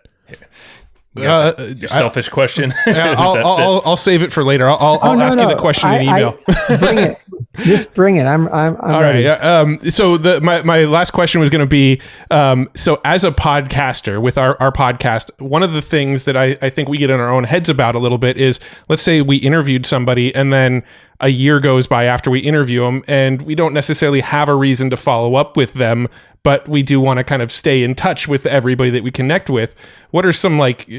Speaker 3: Your selfish question.
Speaker 4: I'll save it for later. I'll ask you the question in email.
Speaker 1: Bring it. Just bring it. I'm
Speaker 4: all
Speaker 1: ready.
Speaker 4: Right. So my last question was going to be, so as a podcaster with our podcast, one of the things that I think we get in our own heads about a little bit is, let's say we interviewed somebody and then a year goes by after we interview them and we don't necessarily have a reason to follow up with them, but we do want to kind of stay in touch with everybody that we connect with. What are some, like,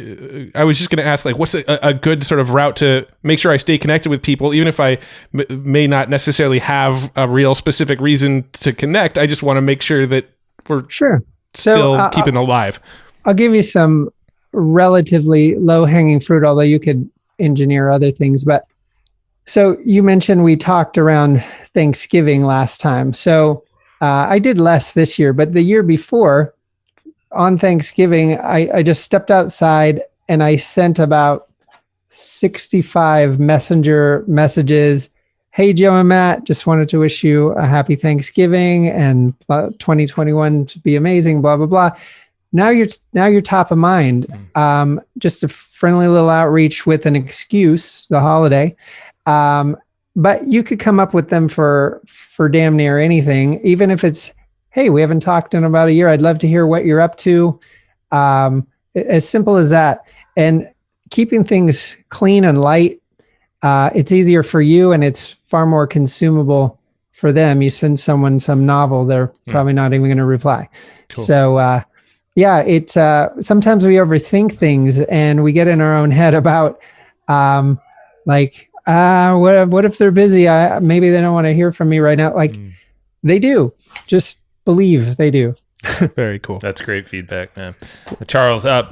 Speaker 4: I was just going to ask, like, what's a good sort of route to make sure I stay connected with people, even if I may not necessarily have a real specific reason to connect? I just want to make sure that we're still keeping alive.
Speaker 1: I'll give you some relatively low-hanging fruit, although you could engineer other things. But so you mentioned we talked around Thanksgiving last time. So I did less this year, but the year before, on Thanksgiving, I just stepped outside and I sent about 65 messenger messages. Hey, Joe and Matt, just wanted to wish you a happy Thanksgiving and 2021 to be amazing, blah, blah, blah. Now you're top of mind. Just a friendly little outreach with an excuse, the holiday. But you could come up with them for damn near anything, even if it's, hey, we haven't talked in about a year. I'd love to hear what you're up to. As simple as that. And keeping things clean and light, it's easier for you and it's far more consumable for them. You send someone some novel, they're probably not even going to reply. Cool. So, it's sometimes we overthink things and we get in our own head about what if they're busy? Maybe they don't want to hear from me right now. They do. Just believe they do.
Speaker 4: Very cool.
Speaker 3: That's great feedback, man. Charles, I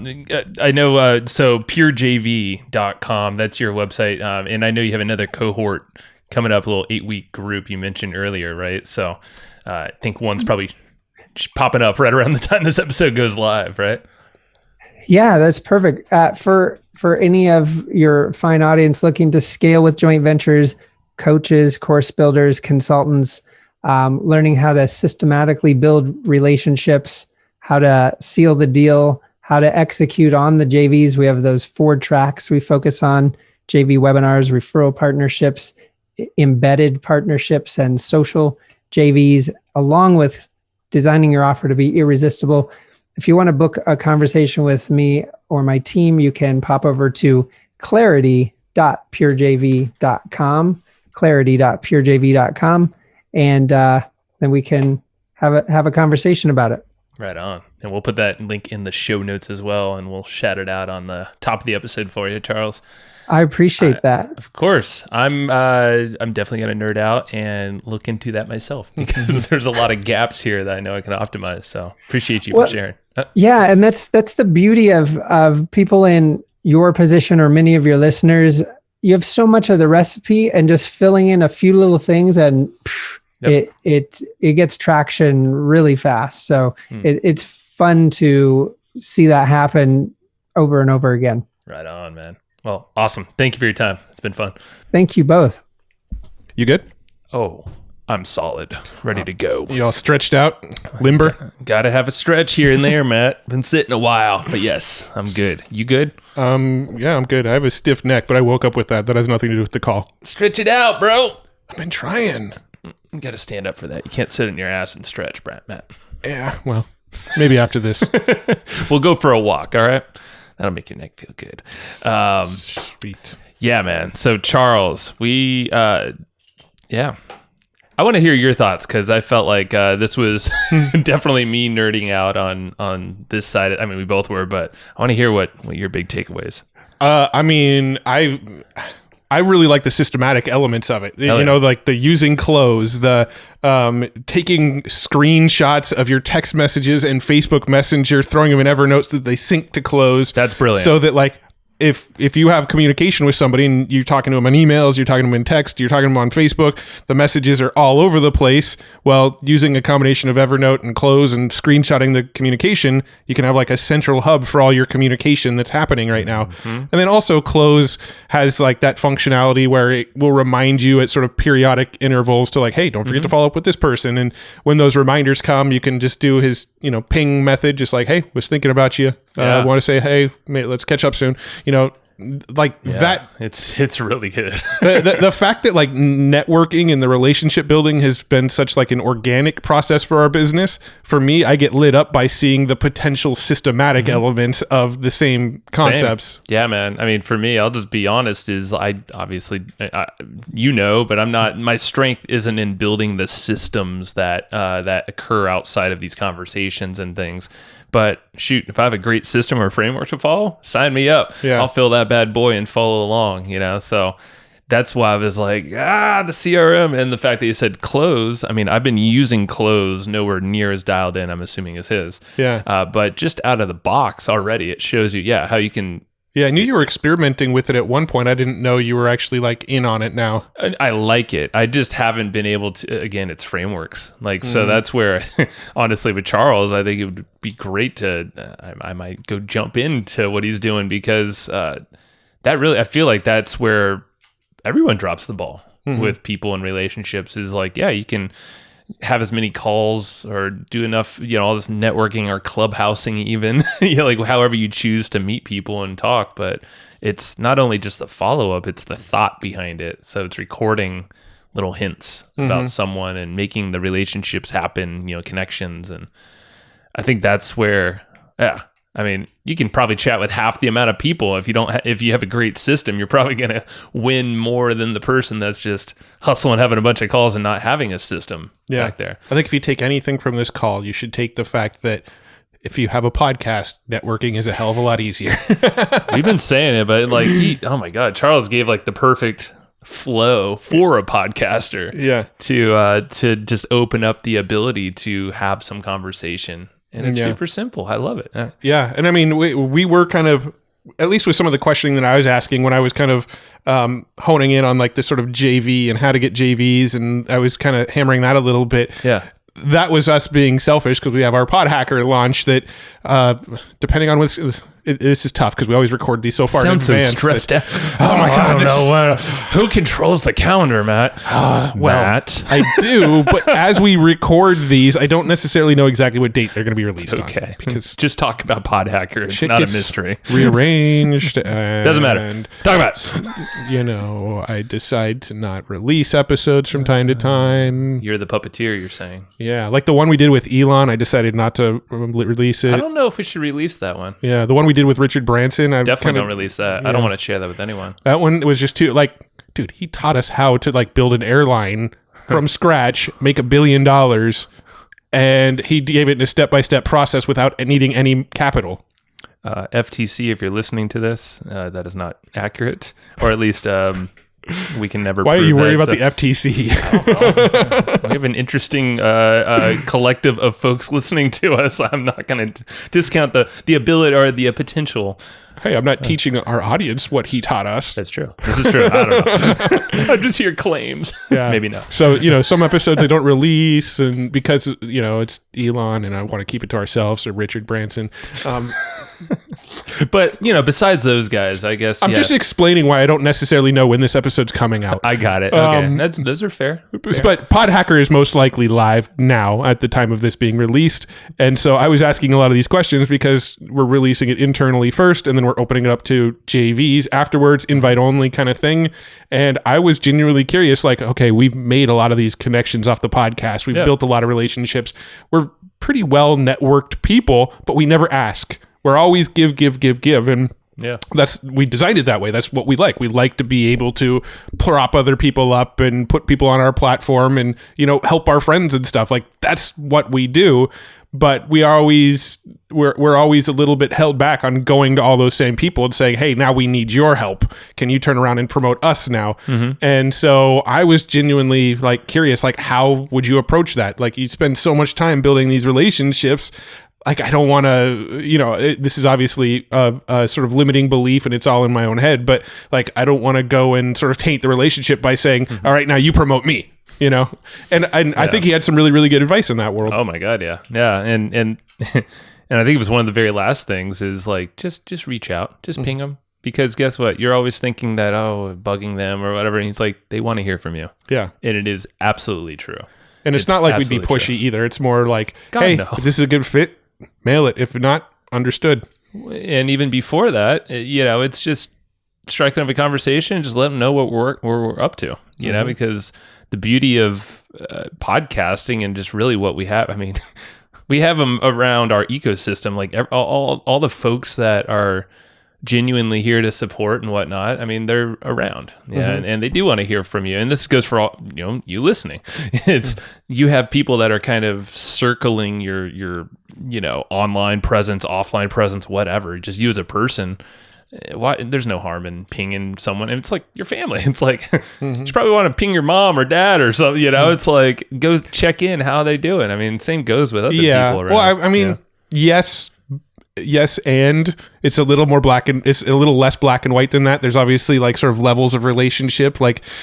Speaker 3: know, so purejv.com, that's your website. And I know you have another cohort coming up, a little 8-week group you mentioned earlier, right? So I think one's probably popping up right around the time this episode goes live, right?
Speaker 1: Yeah, that's perfect. For any of your fine audience looking to scale with joint ventures, coaches, course builders, consultants, learning how to systematically build relationships, how to seal the deal, how to execute on the JVs. We have those 4 tracks we focus on: JV webinars, referral partnerships, embedded partnerships, and social JVs, along with designing your offer to be irresistible. If you want to book a conversation with me or my team, you can pop over to clarity.purejv.com, clarity.purejv.com, and then we can have a conversation about it.
Speaker 3: Right on. And we'll put that link in the show notes as well, and we'll shout it out on the top of the episode for you, Charles.
Speaker 1: I appreciate that.
Speaker 3: Of course. I'm definitely going to nerd out and look into that myself, because there's a lot of gaps here that I know I can optimize. So appreciate you for sharing.
Speaker 1: Yeah. And that's the beauty of people in your position, or many of your listeners. You have so much of the recipe, and just filling in a few little things and it gets traction really fast. So it's fun to see that happen over and over again.
Speaker 3: Right on, man. Well, awesome. Thank you for your time. It's been fun.
Speaker 1: Thank you both.
Speaker 4: You good?
Speaker 3: Oh, I'm solid. Ready to go.
Speaker 4: You all stretched out? Limber?
Speaker 3: Gotta have a stretch here and there, Matt. Been sitting a while, but yes, I'm good. You good?
Speaker 4: Yeah, I'm good. I have a stiff neck, but I woke up with that. That has nothing to do with the call.
Speaker 3: Stretch it out, bro.
Speaker 4: I've been trying.
Speaker 3: You gotta stand up for that. You can't sit in your ass and stretch, Matt.
Speaker 4: Yeah, well, maybe after this.
Speaker 3: We'll go for a walk, all right? That'll make your neck feel good.
Speaker 4: Sweet.
Speaker 3: Yeah, man. So Charles, I want to hear your thoughts because I felt like this was definitely me nerding out on this side. I mean, we both were, but I want to hear what your big takeaways.
Speaker 4: I mean, I really like the systematic elements of it. You know, like the using close, the taking screenshots of your text messages and Facebook Messenger, throwing them in Evernote so that they sync to close.
Speaker 3: That's brilliant.
Speaker 4: So that like if you have communication with somebody and you're talking to them on emails, you're talking to them in text, you're talking to them on Facebook, the messages are all over the place. Well, using a combination of Evernote and Close and screenshotting the communication, you can have like a central hub for all your communication that's happening right now. Mm-hmm. And then also Close has like that functionality where it will remind you at sort of periodic intervals to like, hey, don't forget to follow up with this person. And when those reminders come, you can just do his, ping method, just like, hey, was thinking about you. I want to say, hey, let's catch up soon. That
Speaker 3: it's really good.
Speaker 4: the fact that like networking and the relationship building has been such like an organic process for our business, for me, I get lit up by seeing the potential systematic elements of the same concepts.
Speaker 3: Same. Yeah, man. I mean, for me, I'll just be honest, is I obviously, but I'm not, my strength isn't in building the systems that occur outside of these conversations and things. But shoot, if I have a great system or framework to follow, sign me up. Yeah. I'll fill that bad boy and follow along, So that's why I was like, the CRM. And the fact that you said Close, I mean, I've been using Close nowhere near as dialed in, I'm assuming, as his.
Speaker 4: Yeah.
Speaker 3: But just out of the box already, it shows you, how you can.
Speaker 4: Yeah, I knew you were experimenting with it at one point. I didn't know you were actually like in on it now.
Speaker 3: I like it. I just haven't been able to, again, it's frameworks. So that's where, honestly, with Charles, I think it would be great to, I might go jump into what he's doing because that really, I feel like that's where everyone drops the ball with people and relationships is like, you can have as many calls or do enough, all this networking or clubhousing even, like however you choose to meet people and talk. But it's not only just the follow-up, it's the thought behind it. So it's recording little hints about someone and making the relationships happen, connections. And I think that's where, I mean, you can probably chat with half the amount of people. If you have a great system, you're probably going to win more than the person that's just hustling, having a bunch of calls and not having a system back there.
Speaker 4: I think if you take anything from this call, you should take the fact that if you have a podcast, networking is a hell of a lot easier.
Speaker 3: We've been saying it, but like, oh my God, Charles gave like the perfect flow for a podcaster.
Speaker 4: Yeah.
Speaker 3: To just open up the ability to have some conversation. And it's super simple. I love it.
Speaker 4: Yeah. And I mean, we were kind of, at least with some of the questioning that I was asking when I was kind of honing in on like this sort of JV and how to get JVs. And I was kind of hammering that a little bit.
Speaker 3: Yeah.
Speaker 4: That was us being selfish because we have our Pod Hacker launch that depending on what's... This is tough because we always record these so far in advance.
Speaker 3: Sounds so stressed out.
Speaker 4: Oh my God.
Speaker 3: I don't know. Who controls the calendar, Matt? Matt.
Speaker 4: I do, but as we record these, I don't necessarily know exactly what date they're going to be released on.
Speaker 3: Okay. Because just talk about Pod Hacker. It's not a mystery.
Speaker 4: Rearranged. And,
Speaker 3: doesn't matter. Talk about it.
Speaker 4: I decide to not release episodes from time to time.
Speaker 3: You're the puppeteer, you're saying.
Speaker 4: Yeah. Like the one we did with Elon, I decided not to release it.
Speaker 3: I don't know if we should release that one.
Speaker 4: Yeah. The one we did with Richard Branson. I
Speaker 3: definitely don't release that. Yeah. I don't want to share that with anyone.
Speaker 4: That one was just too, like, dude, he taught us how to like build an airline from scratch, make $1 billion, and he gave it in a step-by-step process without needing any capital.
Speaker 3: FTC, if you're listening to this, that is not accurate, or at least we can never.
Speaker 4: Why are
Speaker 3: prove
Speaker 4: you worried
Speaker 3: that,
Speaker 4: about the FTC?
Speaker 3: We have an interesting collective of folks listening to us. I'm not going to discount the ability or the potential.
Speaker 4: Hey, I'm not teaching our audience what he taught us.
Speaker 3: That's true. This is true. I don't know. I just hear claims.
Speaker 4: Yeah.
Speaker 3: Maybe not.
Speaker 4: So, some episodes they don't release, and because, it's Elon and I want to keep it to ourselves, or Richard Branson.
Speaker 3: But, besides those guys, I guess.
Speaker 4: I'm just explaining why I don't necessarily know when this episode's coming out.
Speaker 3: I got it. Okay. Those are fair.
Speaker 4: But Pod Hacker is most likely live now at the time of this being released. And so I was asking a lot of these questions because we're releasing it internally first, and then we're opening it up to JVs afterwards, invite only kind of thing. And I was genuinely curious, like, okay, we've made a lot of these connections off the podcast. We've built a lot of relationships. We're pretty well networked people, but we never ask. We're always give. And we designed it that way. That's what we like. We like to be able to prop other people up and put people on our platform and, help our friends and stuff. Like, that's what we do. But we're always a little bit held back on going to all those same people and saying, hey, now we need your help. Can you turn around and promote us now? Mm-hmm. And so I was genuinely curious, how would you approach that? You spend so much time building these relationships. I don't want to, this is obviously a sort of limiting belief and it's all in my own head, but I don't want to go and sort of taint the relationship by saying, all right, now you promote me, and I think he had some really, really good advice in that world.
Speaker 3: Oh my God. Yeah. Yeah. And and I think it was one of the very last things is just reach out, just ping them, because guess what? You're always thinking that, bugging them or whatever. And he's like, they want to hear from you. Yeah. And it is absolutely true.
Speaker 4: And it's not like we'd be pushy either. It's more like, hey, if this is a good fit, mail it. If not, understood.
Speaker 3: And even before that, it's just striking up a conversation, just let them know what we're up to, because the beauty of podcasting and just really what we have, I mean, we have them around our ecosystem, all the folks that are genuinely here to support and whatnot. I mean, they're around, and they do want to hear from you. And this goes for all, you listening. It's you have people that are kind of circling your online presence, offline presence, whatever. Just you as a person. Why? There's no harm in pinging someone. And it's like your family. It's like you probably want to ping your mom or dad or something. It's like go check in how they doing. I mean, same goes with other people around.
Speaker 4: Well, I mean, yes, and it's a little more it's a little less black and white than that. There's obviously sort of levels of relationship.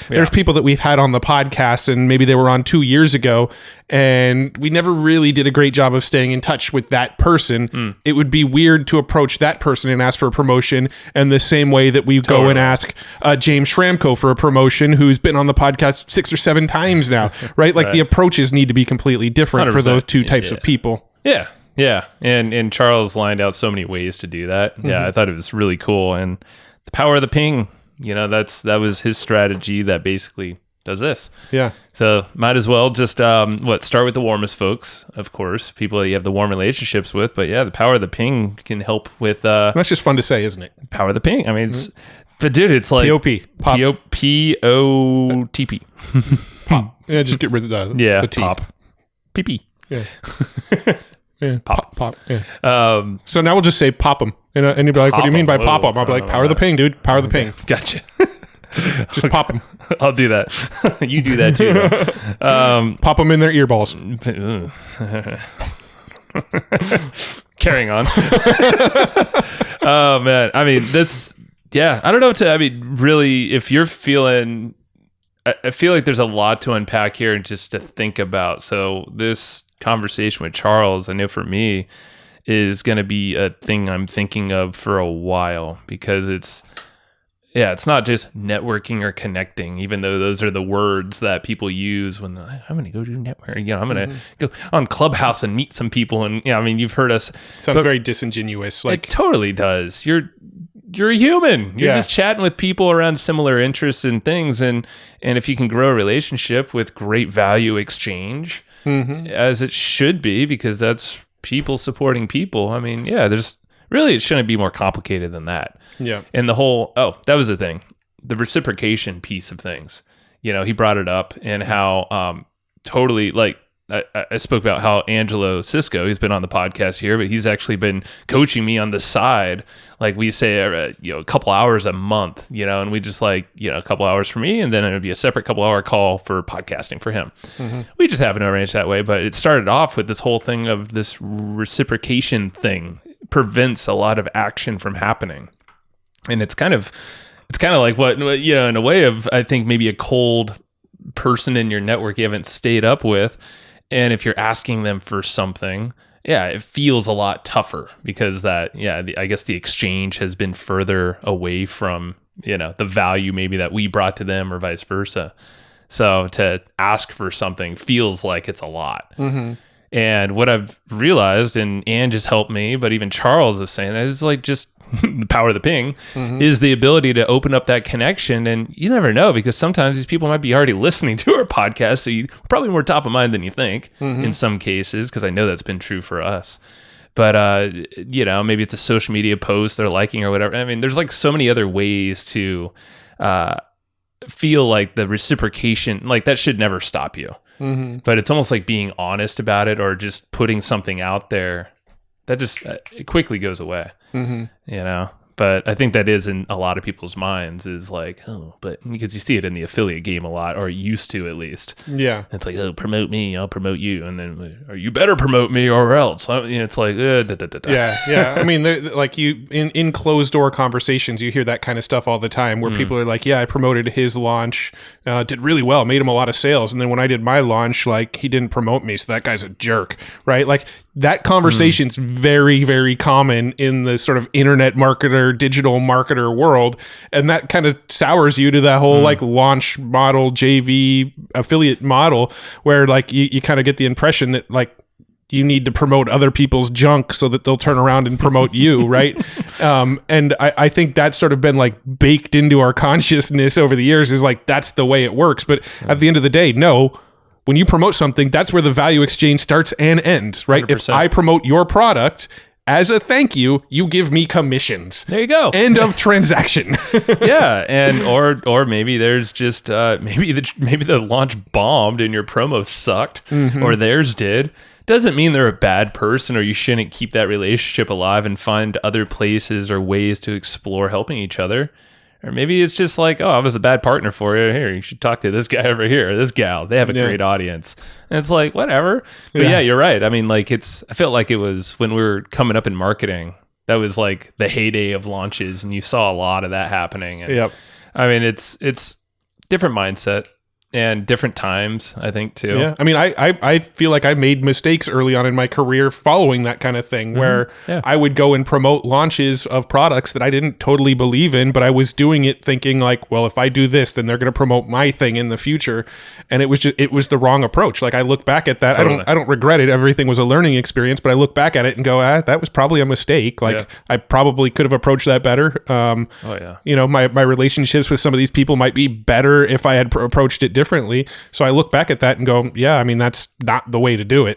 Speaker 4: There's people that we've had on the podcast and maybe they were on 2 years ago and we never really did a great job of staying in touch with that person. It would be weird to approach that person and ask for a promotion in the same way that we go and ask James Schramko for a promotion, who's been on the podcast 6 or 7 times now, right? The approaches need to be completely different 100%. For those two types of people.
Speaker 3: Yeah. Yeah, and Charles lined out so many ways to do that. Yeah, I thought it was really cool, and the power of the ping. That was his strategy that basically does this. Yeah. So might as well just start with the warmest folks, of course, people that you have the warm relationships with. But yeah, the power of the ping can help with.
Speaker 4: That's just fun to say, isn't it?
Speaker 3: Power of the ping. I mean, but dude, it's like
Speaker 4: POP,
Speaker 3: POTP.
Speaker 4: Pop. Yeah, just get rid of the T.
Speaker 3: Pop. PP.
Speaker 4: Yeah. Yeah, pop. Yeah. So now we'll just say pop them, and you'll be like, "What do you mean by pop them?" I'll be like, "Power of the ping, dude. Power of the ping."
Speaker 3: Gotcha.
Speaker 4: Just pop them.
Speaker 3: I'll do that. You do that too.
Speaker 4: Pop them in their earballs.
Speaker 3: Carrying on. Oh man, I mean that's I don't know. I mean, really, if you're feeling, I feel like there's a lot to unpack here and just to think about. So this conversation with Charles, I know for me, is going to be a thing I'm thinking of for a while, because it's not just networking or connecting, even though those are the words that people use when I'm going to go do networking. I'm going to go on Clubhouse and meet some people. And I mean, you've heard us.
Speaker 4: Sounds very disingenuous.
Speaker 3: It totally does. You're a human. You're just chatting with people around similar interests and things. And if you can grow a relationship with great value exchange, as it should be, because that's people supporting people. I mean, it shouldn't be more complicated than that. Yeah. And the whole, that was the thing, the reciprocation piece of things. He brought it up and how totally I spoke about how Angelo Cisco, he's been on the podcast here, but he's actually been coaching me on the side. Like we say, a couple hours a month, and we just a couple hours for me, and then it would be a separate couple hour call for podcasting for him. Mm-hmm. We just happen to arrange that way. But it started off with this whole thing of this reciprocation thing prevents a lot of action from happening. And it's kind of like what, in a way of, I think maybe a cold person in your network you haven't stayed up with. And if you're asking them for something, it feels a lot tougher because I guess the exchange has been further away from, the value maybe that we brought to them or vice versa. So to ask for something feels like it's a lot. Mm-hmm. And what I've realized, and Ann just helped me, but even Charles was saying that, is like just the power of the ping is the ability to open up that connection. And you never know, because sometimes these people might be already listening to our podcast, so you're probably more top of mind than you think in some cases, because I know that's been true for us. But maybe it's a social media post they're liking or whatever. I mean, there's like so many other ways to feel like the reciprocation, like that should never stop you. But it's almost like being honest about it, or just putting something out there that just it quickly goes away. But I think that is in a lot of people's minds, is like, but because you see it in the affiliate game a lot, or used to at least. Yeah. It's like, promote me, I'll promote you. And then, or you better promote me or else. It's like,
Speaker 4: Yeah. I mean, like in closed door conversations, you hear that kind of stuff all the time where people are like, I promoted his launch, did really well, made him a lot of sales. And then when I did my launch, like he didn't promote me. So that guy's a jerk, right? Like that conversation's very, very common in the sort of internet marketer, digital marketer world. And that kind of sours you to that whole like launch model, JV affiliate model, where like you kind of get the impression that like you need to promote other people's junk so that they'll turn around and promote you, right? And I think that's sort of been like baked into our consciousness over the years, is like that's the way it works. But at the end of the day, no. When you promote something, that's where the value exchange starts and ends, right? 100%. If I promote your product, as a thank you, you give me commissions.
Speaker 3: There you go.
Speaker 4: End of transaction.
Speaker 3: Yeah, and or maybe there's just maybe the launch bombed and your promo sucked, or theirs did. Doesn't mean they're a bad person, or you shouldn't keep that relationship alive and find other places or ways to explore helping each other. Or maybe it's just like, I was a bad partner for you. Here, you should talk to this guy over here, or this gal. They have a great audience. And it's like, whatever. But yeah, you're right. I mean, like I felt like it was when we were coming up in marketing, that was like the heyday of launches, and you saw a lot of that happening. And I mean, it's different mindset. And different times, I think, too.
Speaker 4: Yeah. I mean, I feel like I made mistakes early on in my career following that kind of thing, where I would go and promote launches of products that I didn't totally believe in, but I was doing it thinking like, well, if I do this, then they're going to promote my thing in the future. And it was the wrong approach. Like I look back at that. Totally. I don't regret it. Everything was a learning experience, but I look back at it and go, that was probably a mistake. Like I probably could have approached that better. My relationships with some of these people might be better if I had approached it differently. So I look back at that and go, I mean, that's not the way to do it.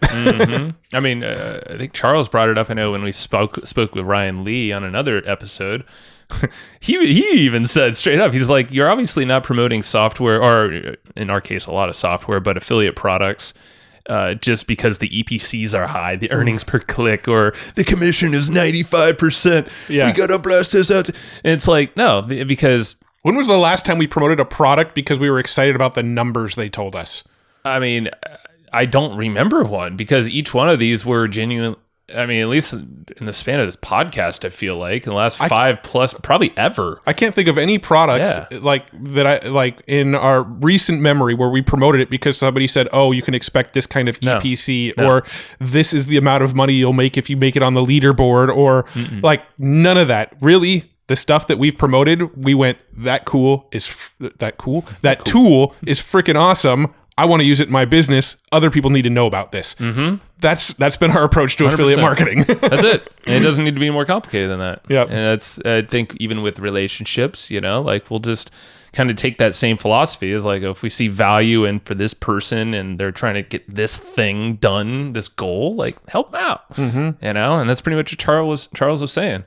Speaker 3: I mean, I think Charles brought it up. I know when we spoke with Ryan Lee on another episode, he even said straight up, he's like, you're obviously not promoting software, or in our case, a lot of software, but affiliate products, just because the EPCs are high, the earnings per click, or the commission is 95%. Yeah. We got to blast this out. And it's like, no, because...
Speaker 4: When was the last time we promoted a product because we were excited about the numbers they told us?
Speaker 3: I mean, I don't remember one, because each one of these were genuine. I mean, at least in the span of this podcast, I feel like in the last 5+ probably ever.
Speaker 4: I can't think of any products like that I like in our recent memory where we promoted it because somebody said, "Oh, you can expect this kind of EPC," or "This is the amount of money you'll make if you make it on the leaderboard," or like none of that. Really, the stuff that we've promoted, we went, that tool is freaking awesome. I want to use it in my business. Other people need to know about this. That's been our approach to 100%. Affiliate marketing.
Speaker 3: That's it. And it doesn't need to be more complicated than that.
Speaker 4: Yeah.
Speaker 3: And that's, I think, even with relationships, like we'll just kind of take that same philosophy as like, if we see value in for this person and they're trying to get this thing done, this goal, like help them out, and that's pretty much what Charles was saying.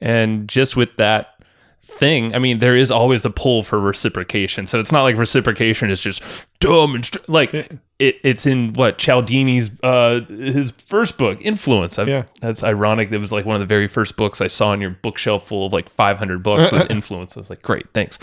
Speaker 3: And just with that thing, I mean, there is always a pull for reciprocation. So it's not like reciprocation is just
Speaker 2: wisdom and it's in what Cialdini's his first book, Influence. That's ironic. That was like one of the very first books I saw on your bookshelf full of like 500 books was Influence. I was like, great, thanks.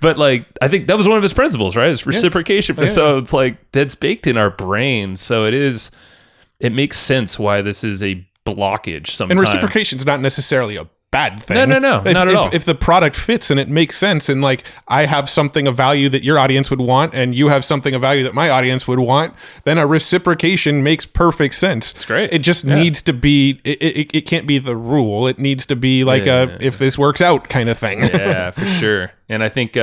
Speaker 2: But like, I think that was one of his principles, right? It's reciprocation. So it's like that's baked in our brains. So it makes sense why this is a blockage sometimes.
Speaker 4: And reciprocation is not necessarily a bad thing.
Speaker 2: No, not at all.
Speaker 4: If the product fits and it makes sense, and like I have something of value that your audience would want, and you have something of value that my audience would want, then a reciprocation makes perfect sense. It's
Speaker 2: great.
Speaker 4: It just needs to be. It can't be the rule. It needs to be like if this works out kind of thing.
Speaker 2: Yeah, for sure. And I think.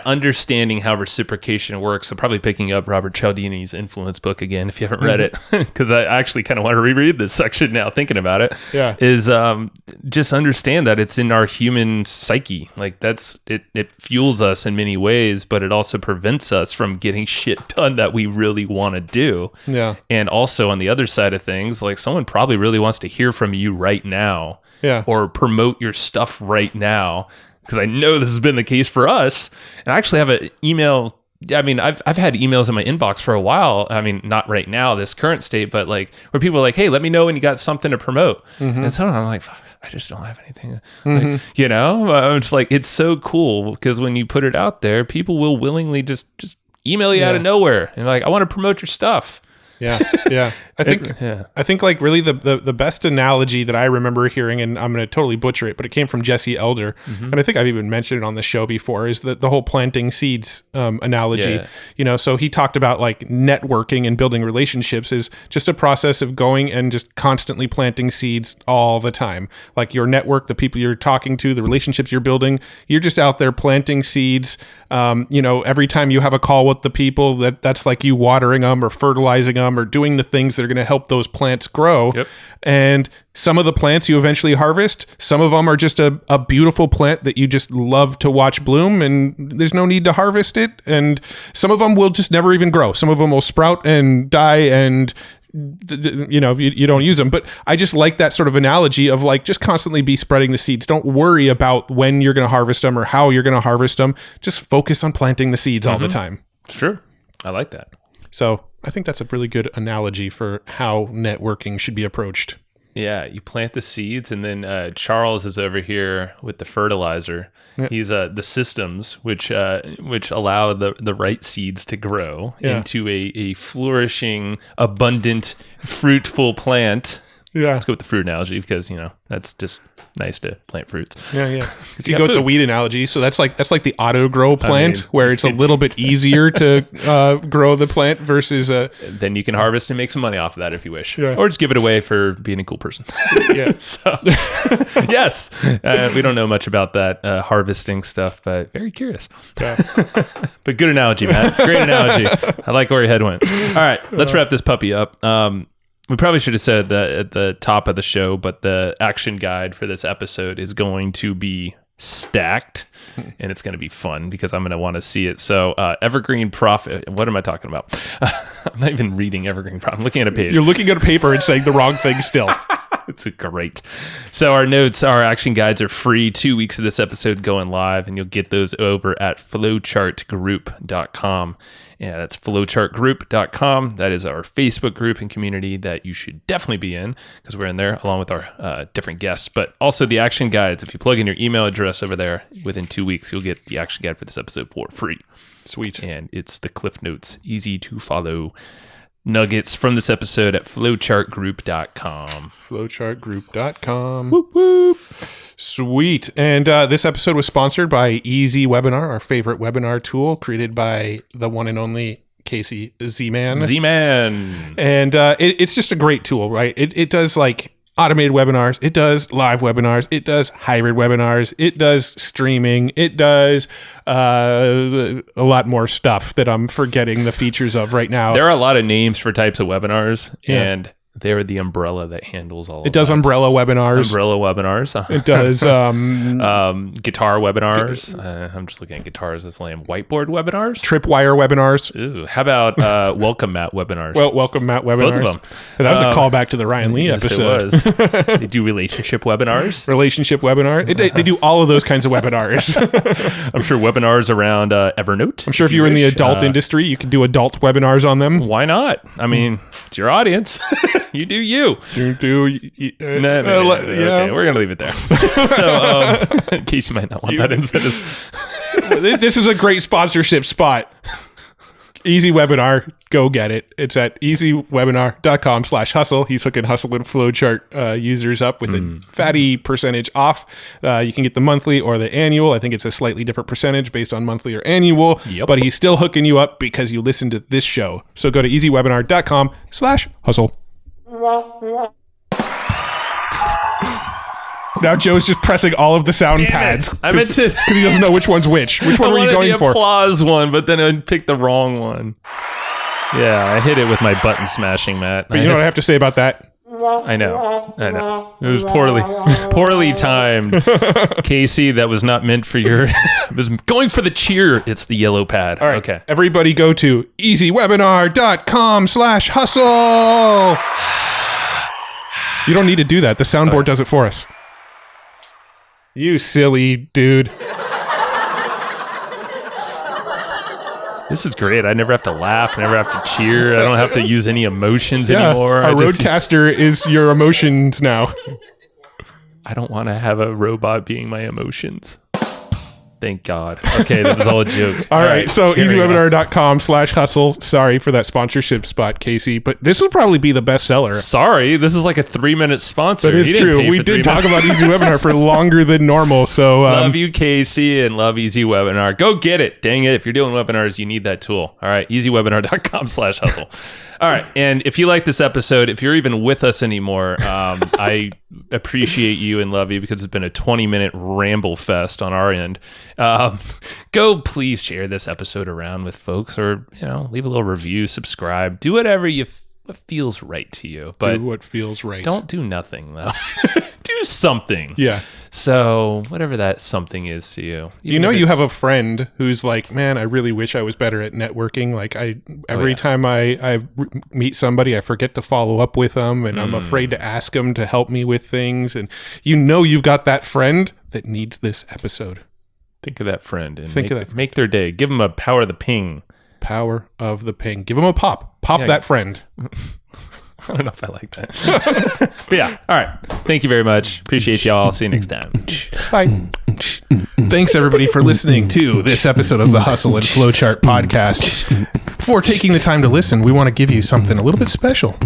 Speaker 2: Understanding how reciprocation works. So probably picking up Robert Cialdini's Influence book again if you haven't read it, because I actually kind of want to reread this section now. Thinking about it, is just understand that it's in our human psyche. Like that's it. It fuels us in many ways, but it also prevents us from getting shit done that we really want to do.
Speaker 4: Yeah.
Speaker 2: And also on the other side of things, like someone probably really wants to hear from you right now.
Speaker 4: Yeah.
Speaker 2: Or promote your stuff right now. Because I know this has been the case for us. And I actually have an email. I mean, I've had emails in my inbox for a while. I mean, not right now, this current state, but like where people are like, hey, let me know when you got something to promote. And so I'm like, fuck, I just don't have anything. Like, it's like, it's so cool because when you put it out there, people will willingly just email you out of nowhere. And like, I want to promote your stuff.
Speaker 4: Yeah. I think like really the best analogy that I remember hearing, and I'm going to totally butcher it, but it came from Jesse Elder. And I think I've even mentioned it on the show before, is the whole planting seeds analogy. So he talked about like networking and building relationships is just a process of going and just constantly planting seeds all the time. Like your network, the people you're talking to, the relationships you're building, you're just out there planting seeds. Every time you have a call with the people, that's like you watering them or fertilizing them or doing the things that are going to help those plants grow.
Speaker 2: Yep.
Speaker 4: And some of the plants you eventually harvest, some of them are just a beautiful plant that you just love to watch bloom, and there's no need to harvest it. And some of them will just never even grow. Some of them will sprout and die, and you don't use them. But I just like that sort of analogy of like just constantly be spreading the seeds. Don't worry about when you're going to harvest them or how you're going to harvest them. Just focus on planting the seeds all the time.
Speaker 2: It's true. I like that.
Speaker 4: So I think that's a really good analogy for how networking should be approached.
Speaker 2: Yeah, you plant the seeds, and then Charles is over here with the fertilizer. Yep. He's the systems which allow the right seeds to grow into a flourishing, abundant, fruitful plant. Yeah, let's go with the fruit analogy because that's just nice to plant fruits.
Speaker 4: Yeah. If you go with the weed analogy, so that's like the auto grow plant where it's a little bit easier to grow the plant versus
Speaker 2: then you can harvest and make some money off of that if you wish, or just give it away for being a cool person. So yes, we don't know much about that harvesting stuff, but very curious. But good analogy, Matt. Great analogy. I like where your head went. All right, let's wrap this puppy up. We probably should have said that at the top of the show, but the action guide for this episode is going to be stacked, and it's going to be fun because I'm going to want to see it. So Evergreen Profit. What am I talking about? I'm not even reading Evergreen Profit. I'm looking at a page.
Speaker 4: You're looking at a paper and saying the wrong thing still.
Speaker 2: It's great. So our notes, our action guides are free 2 weeks of this episode going live, and you'll get those over at flowchartgroup.com. Yeah, that's flowchartgroup.com. That is our Facebook group and community that you should definitely be in because we're in there along with our different guests, but also the action guides. If you plug in your email address over there, within 2 weeks, you'll get the action guide for this episode for free.
Speaker 4: Sweet.
Speaker 2: And it's the Cliff Notes, easy to follow nuggets from this episode at flowchartgroup.com.
Speaker 4: Flowchartgroup.com.
Speaker 2: Whoop, whoop.
Speaker 4: Sweet. And this episode was sponsored by Easy Webinar, our favorite webinar tool created by the one and only Casey Z-Man.
Speaker 2: Z-Man.
Speaker 4: And it's just a great tool, right? It does like automated webinars. It does live webinars. It does hybrid webinars. It does streaming. It does a lot more stuff that I'm forgetting the features of right now.
Speaker 2: There are a lot of names for types of webinars, and
Speaker 3: They're the umbrella that handles all.
Speaker 4: It does umbrella webinars.
Speaker 3: Umbrella webinars.
Speaker 4: It does
Speaker 3: Guitar webinars. I'm just looking at guitars as lame. Whiteboard webinars.
Speaker 4: Tripwire webinars.
Speaker 3: Ooh, how about Welcome Mat webinars?
Speaker 4: Well, Welcome Mat webinars.
Speaker 3: Both of them.
Speaker 4: That was a callback to the Ryan Lee episode.
Speaker 3: Yes, it was. They do relationship webinars.
Speaker 4: Relationship webinar. They do all of those kinds of webinars.
Speaker 3: I'm sure webinars around Evernote.
Speaker 4: I'm sure if you're in the adult industry, you can do adult webinars on them.
Speaker 3: Why not? I mean, it's your audience. You do you.
Speaker 4: You do.
Speaker 3: Okay, we're going to leave it there. So, in case you might not want that instead of...
Speaker 4: This is a great sponsorship spot. Easy Webinar. Go get it. It's at easywebinar.com/hustle. He's hooking Hustle and Flowchart users up with a fatty percentage off. You can get the monthly or the annual. I think it's a slightly different percentage based on monthly or annual, but he's still hooking you up because you listen to this show. So go to easywebinar.com/hustle. Now Joe's just pressing all of the sound pads.
Speaker 3: I meant to,
Speaker 4: because he doesn't know which one's which. Which one were you going
Speaker 3: the
Speaker 4: for?
Speaker 3: Applause one, but then I picked the wrong one. Yeah, I hit it with my button smashing mat.
Speaker 4: But you know what I have to say about that?
Speaker 3: I know. It was poorly timed. Casey, that was not meant for your... It was going for the cheer. It's the yellow pad.
Speaker 4: All right.
Speaker 3: Okay.
Speaker 4: Everybody go to easywebinar.com/hustle. You don't need to do that. The soundboard does it for us. You silly dude.
Speaker 3: This is great. I never have to laugh. I never have to cheer. I don't have to use any emotions anymore.
Speaker 4: Our roadcaster is your emotions now.
Speaker 3: I don't want to have a robot being my emotions. Thank God. Okay, that was all a joke.
Speaker 4: All right, so easywebinar.com/hustle. Sorry for that sponsorship spot, Casey, but this will probably be the best seller.
Speaker 3: Sorry, this is like a 3-minute sponsor.
Speaker 4: That is true. We did talk about Easy Webinar for longer than normal. So
Speaker 3: love you, Casey, and love Easy Webinar. Go get it. Dang it. If you're doing webinars, you need that tool. All right, easywebinar.com/hustle. All right, and if you like this episode, if you're even with us anymore, I appreciate you and love you because it's been a 20-minute ramble fest on our end. Go please share this episode around with folks, or leave a little review, subscribe, do whatever what feels right to you. But
Speaker 4: do what feels right.
Speaker 3: Don't do nothing though. Do something.
Speaker 4: Yeah.
Speaker 3: So whatever that something is to you.
Speaker 4: You have a friend who's like, man, I really wish I was better at networking. Like every time I meet somebody, I forget to follow up with them, and I'm afraid to ask them to help me with things. And you've got that friend that needs this episode.
Speaker 3: Think of that friend and make their day. Give them a power of the ping.
Speaker 4: Power of the ping. Give them a pop. That friend.
Speaker 3: I don't know if I like that. But yeah. All right. Thank you very much. Appreciate y'all. See you next time.
Speaker 4: Bye. Thanks, everybody, for listening to this episode of the Hustle and Flowchart podcast. Before taking the time to listen, we want to give you something a little bit special.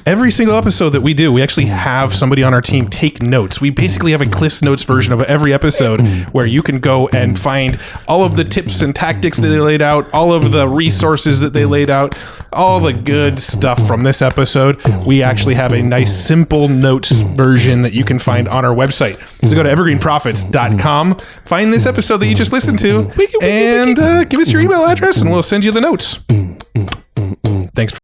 Speaker 4: Every single episode that we do, we actually have somebody on our team take notes. We basically have a Cliff's Notes version of every episode where you can go and find all of the tips and tactics that they laid out, all of the resources that they laid out, all the good stuff from this episode. We actually have a nice simple notes version that you can find on our website. So go to evergreenprofits.com, find this episode that you just listened to, and give us your email address and we'll send you the notes. Thanks.